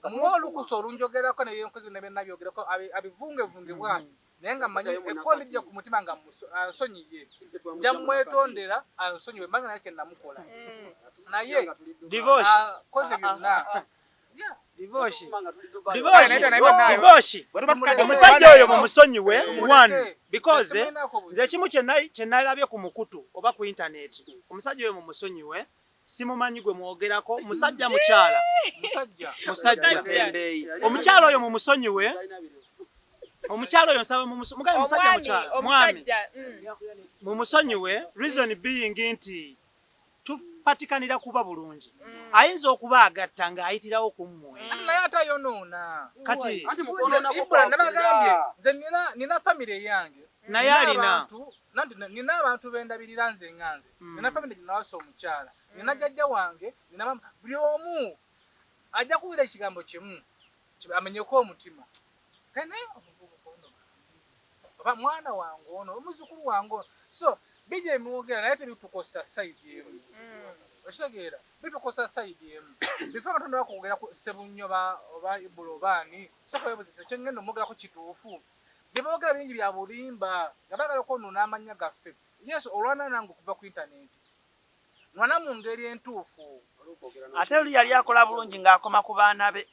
Mwolu kusolunjogerako ne yenkozi ne benabyogerako abivunge bwati. Nenga manyi ekondi dya kumutima nga ansonyiye. Nja mwetondera ansonyiwe mbanga yache namukola. Naye divorce koze byonna. Divorce. Omusajja oyo mumusonyiwe one because nze kimu kye nalabye ku mukutu oba ku internet. Omusajja oyo mumusonyiwe simumanyi gwe mwogerako musajja mukyala. Musajja. Omukyala oyo mumusonyiwe. Omukyala oyo nsaba mugaye musajja mukyala. Mwami. Mumusonyiwe reason being nti tupatikanira kuba bulungi. Ayinza okuba agatta ng'ayitirawo ku mmwe. Naye atayonoona. Kati Ibula nabagambye nze nina family yange. Naye alina. Nina abantu bendabirira nze nganze. Nina family nawasa omukyala. Nina jjajja wange, nina mama. Buli omu ajja kuwira ekigambo kimu. Amenyeko omutima. Kane oba mwana wange ono, omuzukulu wange. So bijja emwogera naye tebitukosa side emu. Oshagera bitukosa side emu. Bifo Katonda bakugera ku Sebunyo oba Ibula obani soko yebuzise kyengendo mugera ko kituufu. Gyebogera bingi bya bulimba gabagala ko nuna amanya gaffe. Yesu olwana nangu kuva ku internet. Mwana mu ngeri entuufu. Ate oli yali akola bulungi ng'akoma ku baana be.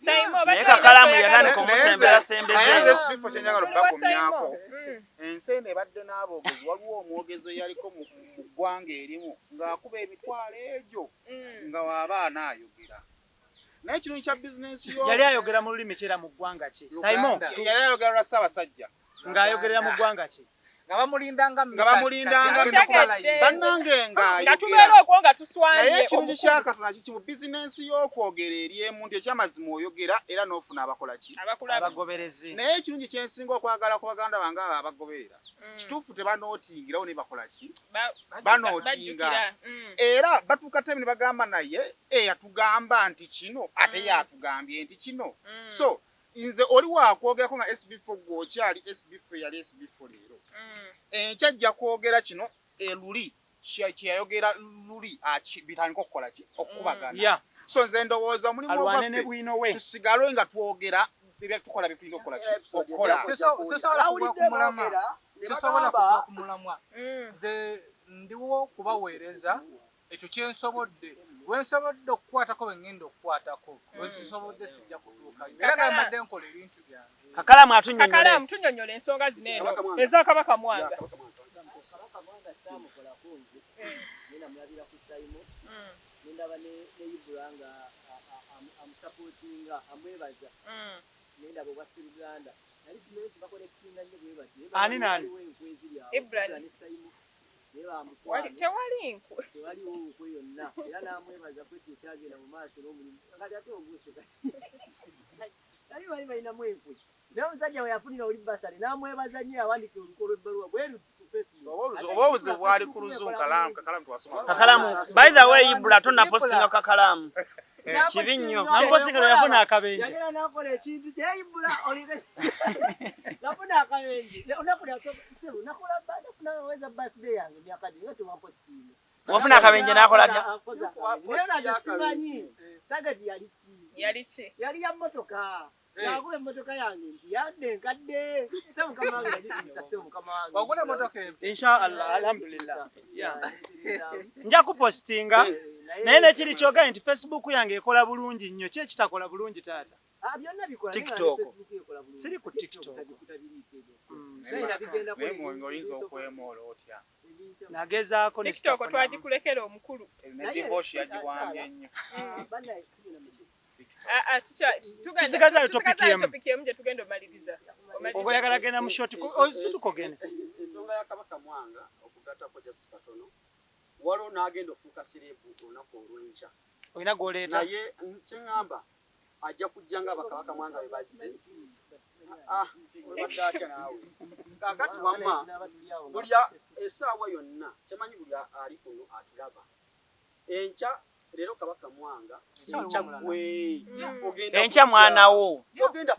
Naye Kakalamu yatandika omusembera Ayenze bifo kyenjagala bagumyako. Ensene ebadde n'aboogezi waliwo omwogezi yaliko mu ggwanga erimu ng'akuba emitwalo egyo nga w'abaana ayogera. Naye kino kya bizinensi yo yali ayogera mu lulimi kyera mu ggwanga ki? Simon. Yali ayogera lwa Ssaabasajja. ng'ayogerera mu ggwanga ki nga bamulindanga bannange nga tubeera okwo nga tuswanye naye ekirungi kya Katonda kiki mu bizinensi y'okwogera eri emuntu ekyamazima oyogera era n'ofuna abakola ki abagoberezi naye ekirungi kyensinga okwagala ku baganda bange abo abagoberera kituufu tebanootingirawo ne bakola ki banootinga era batuuka temi ne bagamba naye eyatugamba nti kino ate yatugambye nti kino so nze oli wakwogerako nga SB4 gwokyali SB4 yali SB4 leero enkya kwogera kino eluli kyeyayogera luli bitandika okukola ki okukubagana so nze ndowooza omulimu gwaffe tusigale nga twogera ebyetukola byetulina okukola ki okukola sesobola kuva ku mulamwa nze ndiwo kubaweereza ekyo kyensobodde wensobodde okukwatako bengenda okukwatako wensisobodde sijja kutuukayo era gambadde nkola ebintu byange Kakalamu tunyonyola ensonga zino eno eza Kabaka Mwanga namulabira ku Simon nendaba ne Ibula nga amusapotinga amwebaza nendaba obwa Siruganda nali simanyi nti bakolekitinga nnyo bwe bati ani nani Ibula ne Simon tewali nkwe tewaliwo nkwe yonna era namwebaza kweti ekyagenda mu maaso n'omulimu kati ate obuuso kati ali bali balinamu enkwe naye omusajja we yafunira oli basale namwebaza nnyo awandika olukolo lw'ebbaluwa bweru ku Facebook oba obuzibu bwali ku luzungu Kakalamu twasoma Kakalamu by the way Ibula tonapostinga Kakalamu kibi nnyo napostinga yafuna akabenje yagera nakola ekintu Ibula olike nafuna akabenje nakola bada kuna weza birthday yange myaka dinga tuwapostinga wafuna akabenje nakola atya nena simanyi tagadi yali ki yali ya motoka yakuba emmotoka yange nti yadde nkadde se mukama wange yagikisa se mukama wange wagula motoka inshallah alhamdulillah nja kupostinga naye nekiri kyogaye nti Facebook yange ekola bulungi nnyo kye kitakola bulungi taata byonna bikola TikTok ekola bulungi siri ku TikTok oyinza okwemoola otya nagezaako ne TikTok twagikulekera omukulu ne divorce yagiwambye nnyo tusigazayo topic emu gye tugenda omaliriza obayagala genda mu short situkogene ensonga ya Kabaka Mwanga okugattako just katono waliwo n'agenda ofuuka sirebu olunaku olw'enkya olina gw'oleeta naye kyeŋŋamba ajja kujja nga Bakabaka Mwanga bwe bazze olwadde atya naawe kaakati wamma buli essaawa yonna kyamanyi buli ali kuno atulaba enkya leero Kabaka Mwanga enkya gwe enkya mwanawo ogenda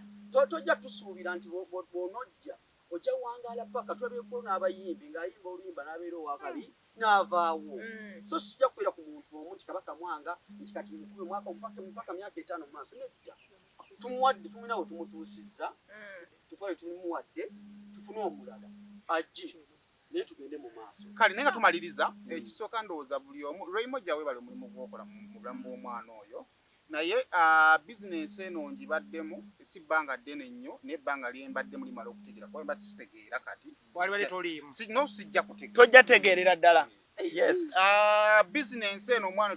tojja tusuubira nti bw'onojja ojja wangaala paka tulabyeko n'abayimbi ng'ayimba oluyimba n'abeera owakabi n'avaawo so sijja kubeera ku muntu omu nti Kabaka Mwanga nti kati mukube mpaka myaka 5 mu maaso nedda tumuwadde tumulinawo tumutuusizza tufale tumuwadde tufune omulala ajje naye tugende mu maaso kale naye nga tumaliriza ekisooka ndowooza buli omu lweyimojja weebale omulimu gw'okola mu bulamu bw'omwana oyo naye bizinensi eno ngibaddemu si bbanga ddene nnyo naye ebbanga lyembaddemu limala okutegeera kuba mba sitegeera kati wali toliimu no sijja kutegeera tojja tegeerera ddala yes bizinensi eno omwana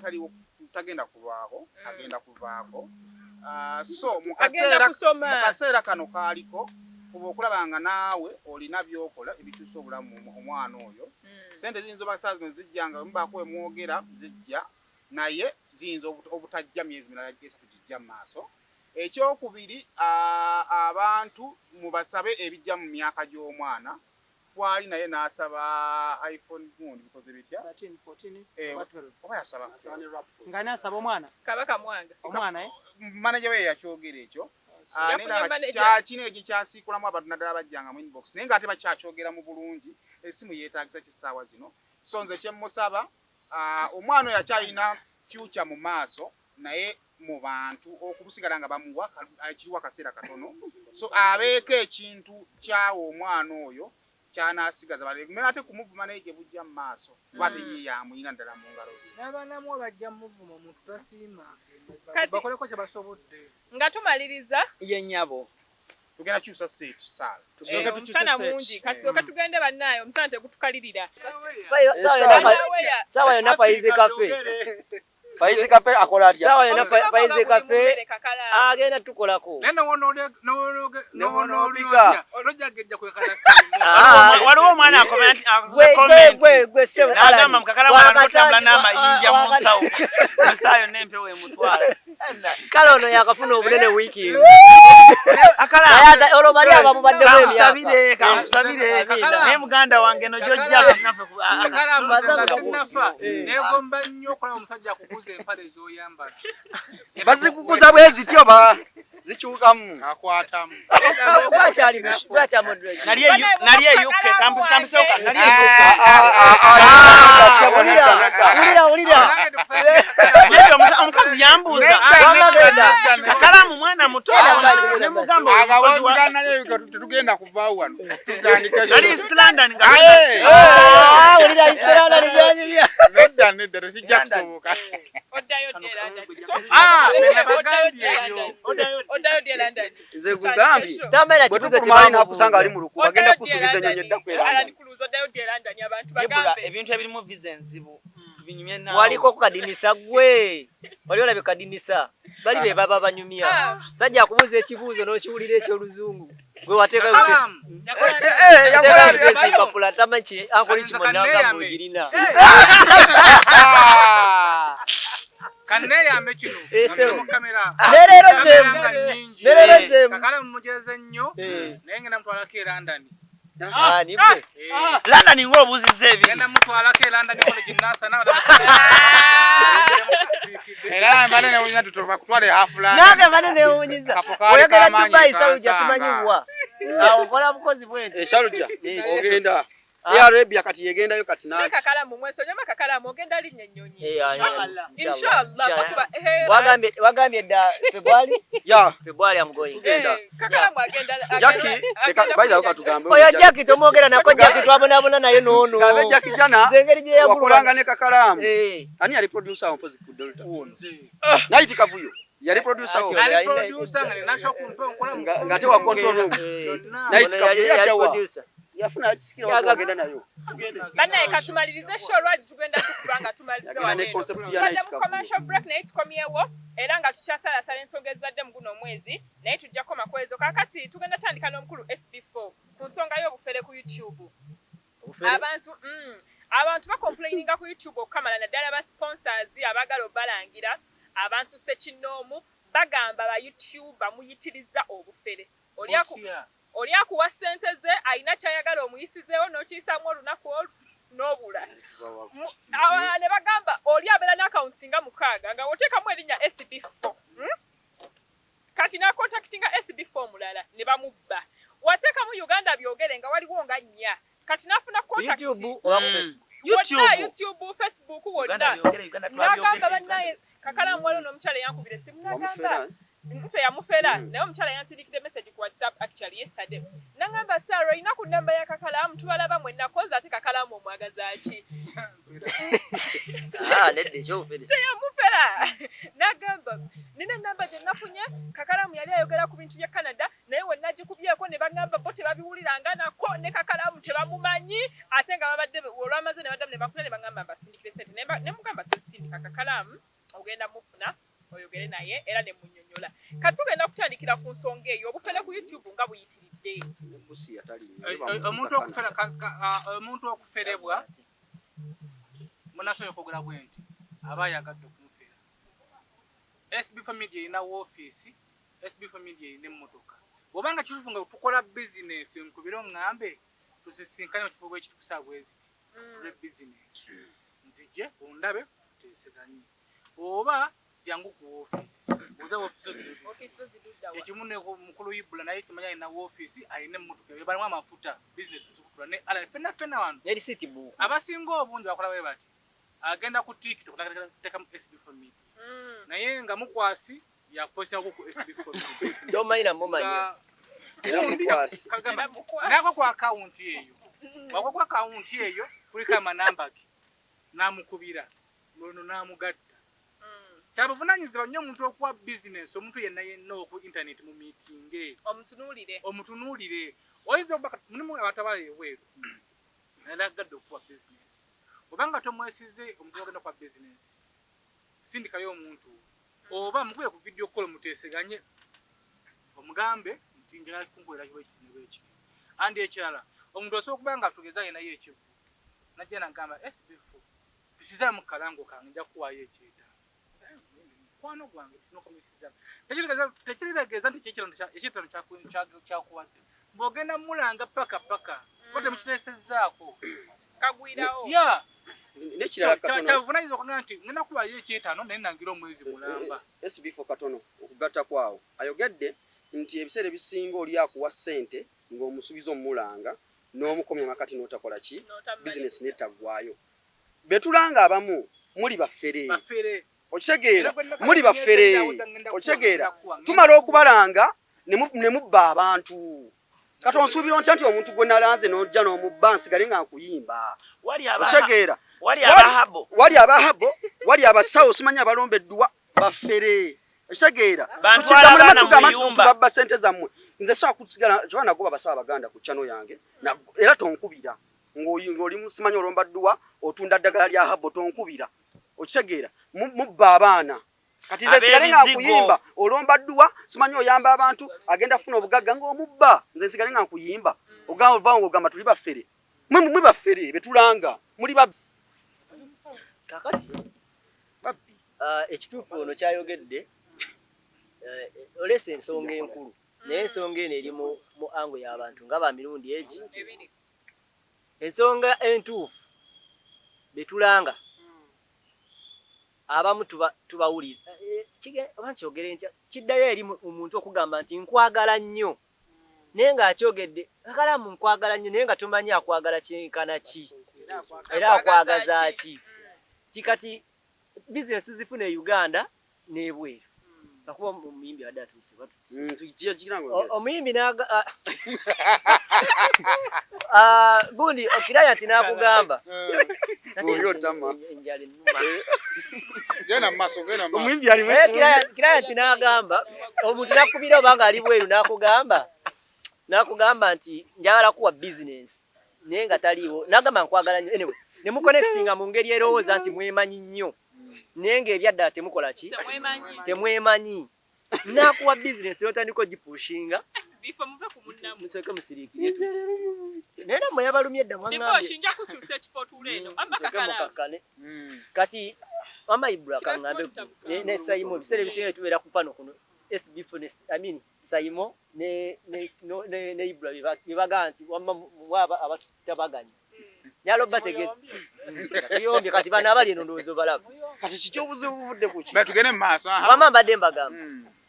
tagenda kulwaho agenda kuvaako so mu kaseera kano kaaliko kuba okulabanga naawe olina byokola ebituusa obulamu omwana oyo sente ziyinza obasaazi no zijjanga mubaako wemwogera zijja naye ziyinza obutajja myezi mirala 3 gijja mu maaso ekyokubiri abantu mubasabe ebijja mu myaka gy'omwana twali naye n'asaba iPhone gundi bikoze bitya 13 14 oba yasaba nga n'asaba omwana Kabaka Mwanga omwana manager we yakyogera ekyo kino ekyo kyasiikulamu abantu naddala bajjanga mu inbox naye ng'ate bakyakyogera mu bulungi essimu yeetaagisa kisaawa zino so nze kyemmusaba omwana oyo akyalina future mu maaso naye mu bantu okusigala nga bamuwa kiriwo akaseera katono so abeeko ekintu kyawo omwana oyo kyanasigaza baleme ate kumuvuma naye gye bujja mu maaso bate ye yamuyina ddala mu ngalo ze n'abaanamu bajja muvuma omuntu tasiima Kati bakoleko kye basobodde nga tumaliriza ye nnyabo tugenda kyusa set saala omusana mungi kati soka tugende bannaayo omusana tegutukalirira sawa yonna Payize Cafe Payize Cafe akola atya sawa yonna Payize Cafe agenda tukolako naye lojagejja kwekana waliwo omwana gwe sebo n'agamba Kakalamu anatambula n'amayinja mu nsawo musaayo n'empewo emutwala kale ono yakafuna obunene wiiki Kakalamu olwo mali abamubadde kamusabire naye muganda wange no jojja sinnafa negomba nnyo okulaba omusajja akukuza empale ez'oyambala bazikukuza bwe zityo ba zikyukamu akwatamu nali eyuke kampiseoka nali omukazi yambuuza Kakalamu mwana muto nemugamba agawozigana eyuke tetugenda kuvaawo wano nali East London nedda tekijja kusoboka nze kugambye bwe tukumali nakusanga ali mu lukuba agenda kusuubiza ennyonyi edda kwera ebintu ebirimu visa enzibu binyumye naawe waliko kukadinisa gwe wali olabye kadinisa bali be baba banyumya sajja akubuuza ekibuuzo n'okiwulira ekyoluzungu gwe wateekayo papula tamanki ankoli kimonanga mugirina kanneeyambe kino mu kamera nerero zemu Kakalamu mugeze nnyo naye ngenda mutwalako e London nibwe London ng'obuuzizza ebiri ngenda mutwalako e London college nasana era mbanene wunya tutoba kutwale hafula nange banene wunyiza oyogera Dubai Saudi asimanyiwa awo kola bukozi bwente Sharujja ogenda Arabia kati yegendayo kati naki Kakalamu mwesonyama Kakalamu ogenda linnya ennyonyi inshallah wagambye dda February am going Kakalamu agenda Jackie baida ukatugambe oyo Jackie tomwogera nako Jackie twabonabona naye nono gambe Jackie jana zengeri je wakolanga ne Kakalamu ani ali producer wa Positive Delta naiti kavuyo yali producer wa ali producer ngale nasho kumpe nkola ngate wa control room naiti kavuyo yali producer yafuna akisikira wagenda nayo bana ekatumalize show lwali tugenda tukubanga tumalize wale concept ya night cup commercial break naye tukomyewo era nga tukyasala sala ensonga ezadde mu guno omwezi naye tujjako makwezo kakati tugenda tandika n'omukulu SB4 ku nsonga y'obufere ku YouTube abantu bacomplaininga ku YouTube okukamala naddala ba sponsors abagala obalangira abantu sekinoomu bagamba ba YouTube bamuyitiriza obufere oli akuwa ssente ze alina kyayagala omuyisizeewo n'okiyisaamu olunaku n'obula ne bagamba oli abeera n'akawunti nga 6 nga woteekamu erinnya SB4 kati n'akontakitinga SB4 mulala ne bamubba wateekamu Uganda byogere nga waliwo nga 4 kati n'afuna YouTube Facebook wonna n'agamba bannaye Kakalamu waliwo n'omukyala yankubira essimu n'agamba nte yamufera naye omukyala yansirikidde message ku WhatsApp actually yesterday nangamba Sarah olina ku namba ya Kakalamu tubalaba mwenna koza ate Kakalamu omwagaza ki nedde ekyobufere yamufera nagamba nina namba gye nafunye Kakalamu yali ayogera ku bintu bya Canada naye wenna gikubyeko ne bagamba bo tebabiwuliranga nako ne Kakalamu tebamumanyi ate nga babadde olwamaze ne baddamu ne bakula ne bagamba mbasindikire sente ne mugamba tosindika Kakalamu ogenda mufuna oyogere naye era ne munnyonnyola katugenda kutandikira ku nsonga eyo obufere ku YouTube nga buyitiridde omuntu okuferebwa munasobola okugula bwenti aba ayagadde okumufera SB4 Media erina woofiisi SB4 Media erina emmotoka obanga kituufu nga tukola bizinesi nkubira oŋŋambe tusisinkane mu kifo bwekitukusaa bweziti olwe bizinesi nzije ondabe tuteeseganye oba jangu ku office uza office ekimu ne mukulu Ibula naye kimanya ina office alina emmotoka bali mu amafuta business zikutula ne ala fena wano yali city book abasinga obungi bakola bwe bati agenda ku TikTok teka mu SB4 Media naye nga mukwasi ya posta ku SB4 Media ndo mayina momanya mukwasi nako kwa account eyo wako kwa account eyo kuli kama namba ki namukubira ngono namugatta kyabuvunanyizibwa nnyo omuntu okuwa business omuntu yenna oku internet mu meeting omutunuulire oyinza okuba mulimu abantu abali ebweru naye agadde okuwa business obanga tomwesize omuntu ogenda okuwa business sindikayo omuntu oba mukube ku video call muteeseganye omugambe nti njagala kunkolera kiba ekiti nebwe ekiti andi ekirala omuntu osobola okuba nga tugeza yenayo ekivu najja nagamba SB4 bisiza mu kalango kange nja kuwaayo ekyeta kwano gwange tunokomisiza tekiritegeeza nti ekyetano kyakuwadde bw'ogenda mulanga paka kote mukiteesezaako kagwirawo kyavunanyiriza okugamba nti ngenda kuwaayo ekyetaano naye nangira omwezi mulamba SB4 katono okugatta kwawo ayogedde nti ebiseera ebisinga oli akuwa ssente ng'omusuubiza omulanga n'omukomya makati n'otakola ki bizinesi n'etaggwayo betulanga abamu muli baffere okitegeera muli baffere okitegeera tumala okubalanga ne mubba abantu kati onsuubira ntya nti omuntu gwe nalanze n'ojja n'omubba nsigale nga nkuyimba okitegeera wali abahabo wali abasawo simanyi abalombeddwa baffere okitegeera tugamba ssente zammwe nze sobola kusigala kyona nagoba abasawo abaganda ku channel yange era tonkubira ng'oli simanyi olombaddwa otunda ddagala lya habo tonkubira okitegeera mubba abaana kati nze nsigale nga nkuyimba olombaddwa simanyi oyamba abantu agenda funa obugagga ng'omubba nze nsigale nga nkuyimba ogamba ng'ogamba tuli baffere mwe baffere betulanga muli babbi kakati ekituufu ono kyayogedde olesa ensonga enkulu naye ensonga eno eri mu ango y'abantu nga ba mirundi egi ensonga entuufu betulanga abamu tubawulira oba nkyogere ntya kiddayo eri omuntu okugamba nti nkwagala nnyo naye ng'akyogedde Kakalamu nkwagala nnyo naye nga tomanyi akwagala kyenkana ki era akwagaza ki kikati bizinesi zifuna e Uganda n'ebweru nakuba omuyimbi wadde atuuse omuyimbi gundi okiraya nti n'akugamba kiraya nti n'agamba omuntu nakubira obanga ali bweru n'akugamba nti njagala kuwa bizinesi naye nga taliiwo n'agamba nkwagala nnyo anyway ne muconnectinga mu ngeri erowooza nti mwemanyi nnyo naye ng'ebyaddala temukola ki temwemanyi nakuwa bizinesi otandika ogipushinga musooke musiriikire naye namwe yabalumye edda mwaŋŋambemukakkane kati amaibula kaŋŋambe ne Saimo ebiseera ebisinga tubeera ku pano kuno SB4 Saimo ne Ibula byebagaa nti waba abatabaganya nyalo bategeze yombye kati bana abali eno ndowooza balaba kati kiki obuzibu buvudde ku ki tugende mu maaso wama mbadde mbagamba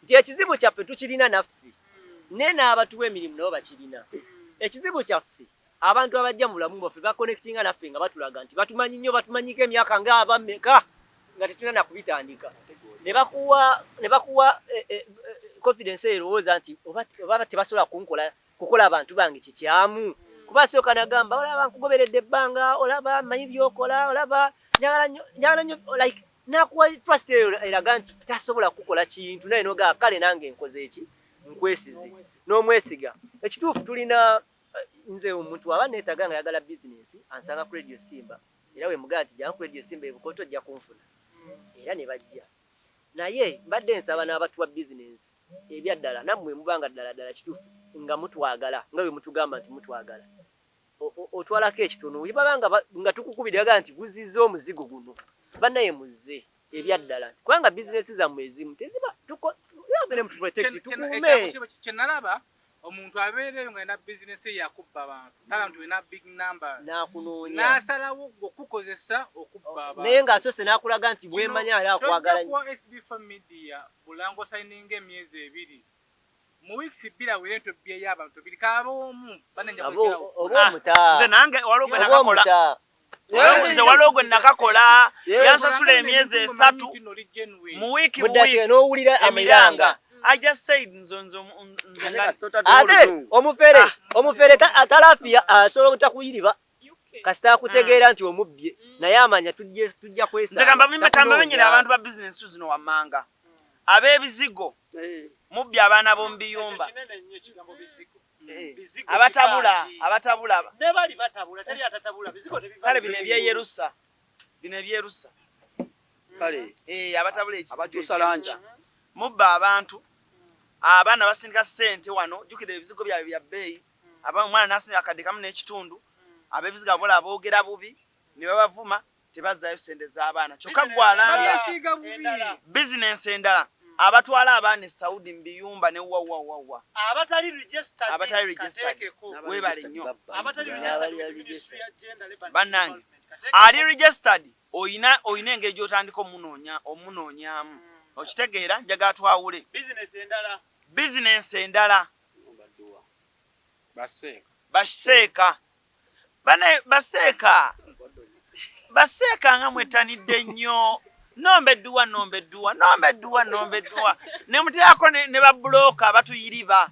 nti ekizibu kyaffe tukirina naffe naye n'abatuwa emirimu nabo bakirina ekizibu kyaffe abantu abajja mu bulamu bwaffe bakonectinga naffe nga batulaga nti batumanyi nnyo batumanyiko emyaka ng'abameka nga tetulina na kubitandika ne bakuwa confidence erowooza nti oba tebasobola kukola abantu bange kikyamu kuba sooka nagamba olaba nkugoberedde ebbanga olaba manyi byokola olaba njagala nnyo like nakuwa trust eraga nti tasobola kukola kintu naye nogaa kale nange nkoze eki nkwesize n'omwesiga ekituufu tulina nze omuntu aba neetaga nga yagala bizinesi ansanga ku Radio Simba era we mugaa nti jjanga ku Radio Simba ebukoto ojja kunfuna era ne bajja naye mbadde nsaba n'abatuwa bizinesi ebyaddala nammwe mubanga ddala kituufu nga mutwagala nga we mutugamba nti mutwagala otwalako ekitono webabanga nga tukukubiraga nti guzize omuzigo guno bannaye muzze ebyaddala kubanga bizinesi zammwe ezimu teziba kyenalaba omuntu abeereyo nga alina bizinesi yakubba abantu nalaba nti olina big number nakunoonya n'asalawo okukozesa okubba abantu naye ng'asoose n'akulaga nti bwemanya ali akwagala nnyo SB4 media bulango sayininga emyezi 2 mu weeks 2 awere nto byeyo abantu 2 kaboomu banenya oba omutaa nze nange waliwo gwe nakakola nze waliwo gwe nakakola yansasula emyezi 3 mu wiiki muddakika n'owulira amiranga I just said ate omufere atalafiya asobola obutakuyiriba kasita akutegeera nti omubbye naye amanya tujja kwesa nze kamba benyere abantu ba bizinesi zino wammanga ab'ebizigo mubbye abaana b'omubiyumba abatabula kale bino ebyeyerusa kale abatabula abakyusa lanja mubba abantu abaana basindika ssente wano jjukira ebizigo byabwe bya bbeeyi omwana n'asinga akadde kamu n'ekitundu ab'ebiziga bola aboogera bubi ne babavuma tebazzaayo ssente z'abaana kyokka gwalanga bizinensi endala abatwala abaana e Saudi mu biyumba ne wawawawa abatali registered webale nnyo gender bannange ali registered oyina engeri gy'otandika omunoonyaamu okitegeera njagala twawule bizinensi endala baseeka bane baseeka nga mwetanidde nnyo nombeddwa ne muteako ne babulooka batuyiriba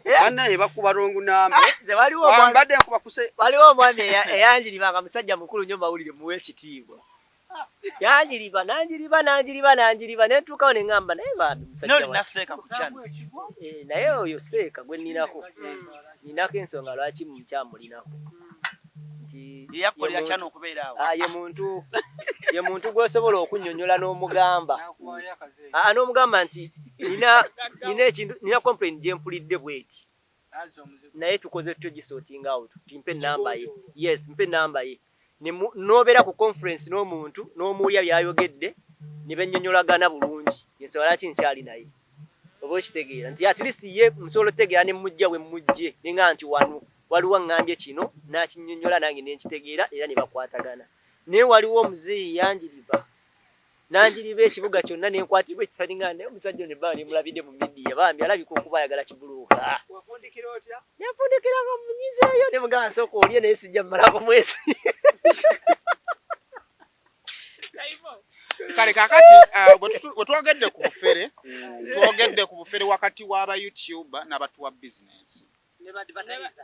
bannaye bakuba rongu nambe waliwo omwami eyanjiribanga musajja mukulu nnyo mawulire muwe ekitiibwa yanjiriba nanjiriba nentuukawo ne ŋŋamba naye bambi nolina seeka ku kyano naye oyo seeka gwe nninako ensonga lwaki mukyamulinako nti yakolera kyano okubeera awo ye muntu gw'osobola okunnyonnyola n'omugamba nti nina complain gye mpulidde bweti naye tukoze tutyo gisorting out timpe namba ye mpe namba ye nobeera ku conference n'omuntu n'omuwulya byayogedde ne bennyonnyolagana bulungi yensobola laki nkyali naye oba okitegeera nti at least ye musobola otegeera ne mujja we mujje ne nga nti wano waliwo ŋŋambye kino n'akinnyonnyola nange ne nkitegeera era ne bakwatagana naye waliwo omuzeeyi nanjiriba ekibuga kyonna ne nkwatibwa ekisalinga naye omusajja ono ebbanga ne mulabidde mu midiya bambi alabika okuba ayagala kibuluuka nefundikira nga munyizeeyo ne mugamba nsooka olye naye sijja mmalako mwezi kale kakati wetwogedde ku bufere wakati w'aba YouTuber n'abatuwa business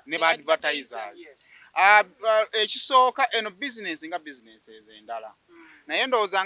ne ba advertisers ekisooka eno business nga business ez'endala naye ndowooza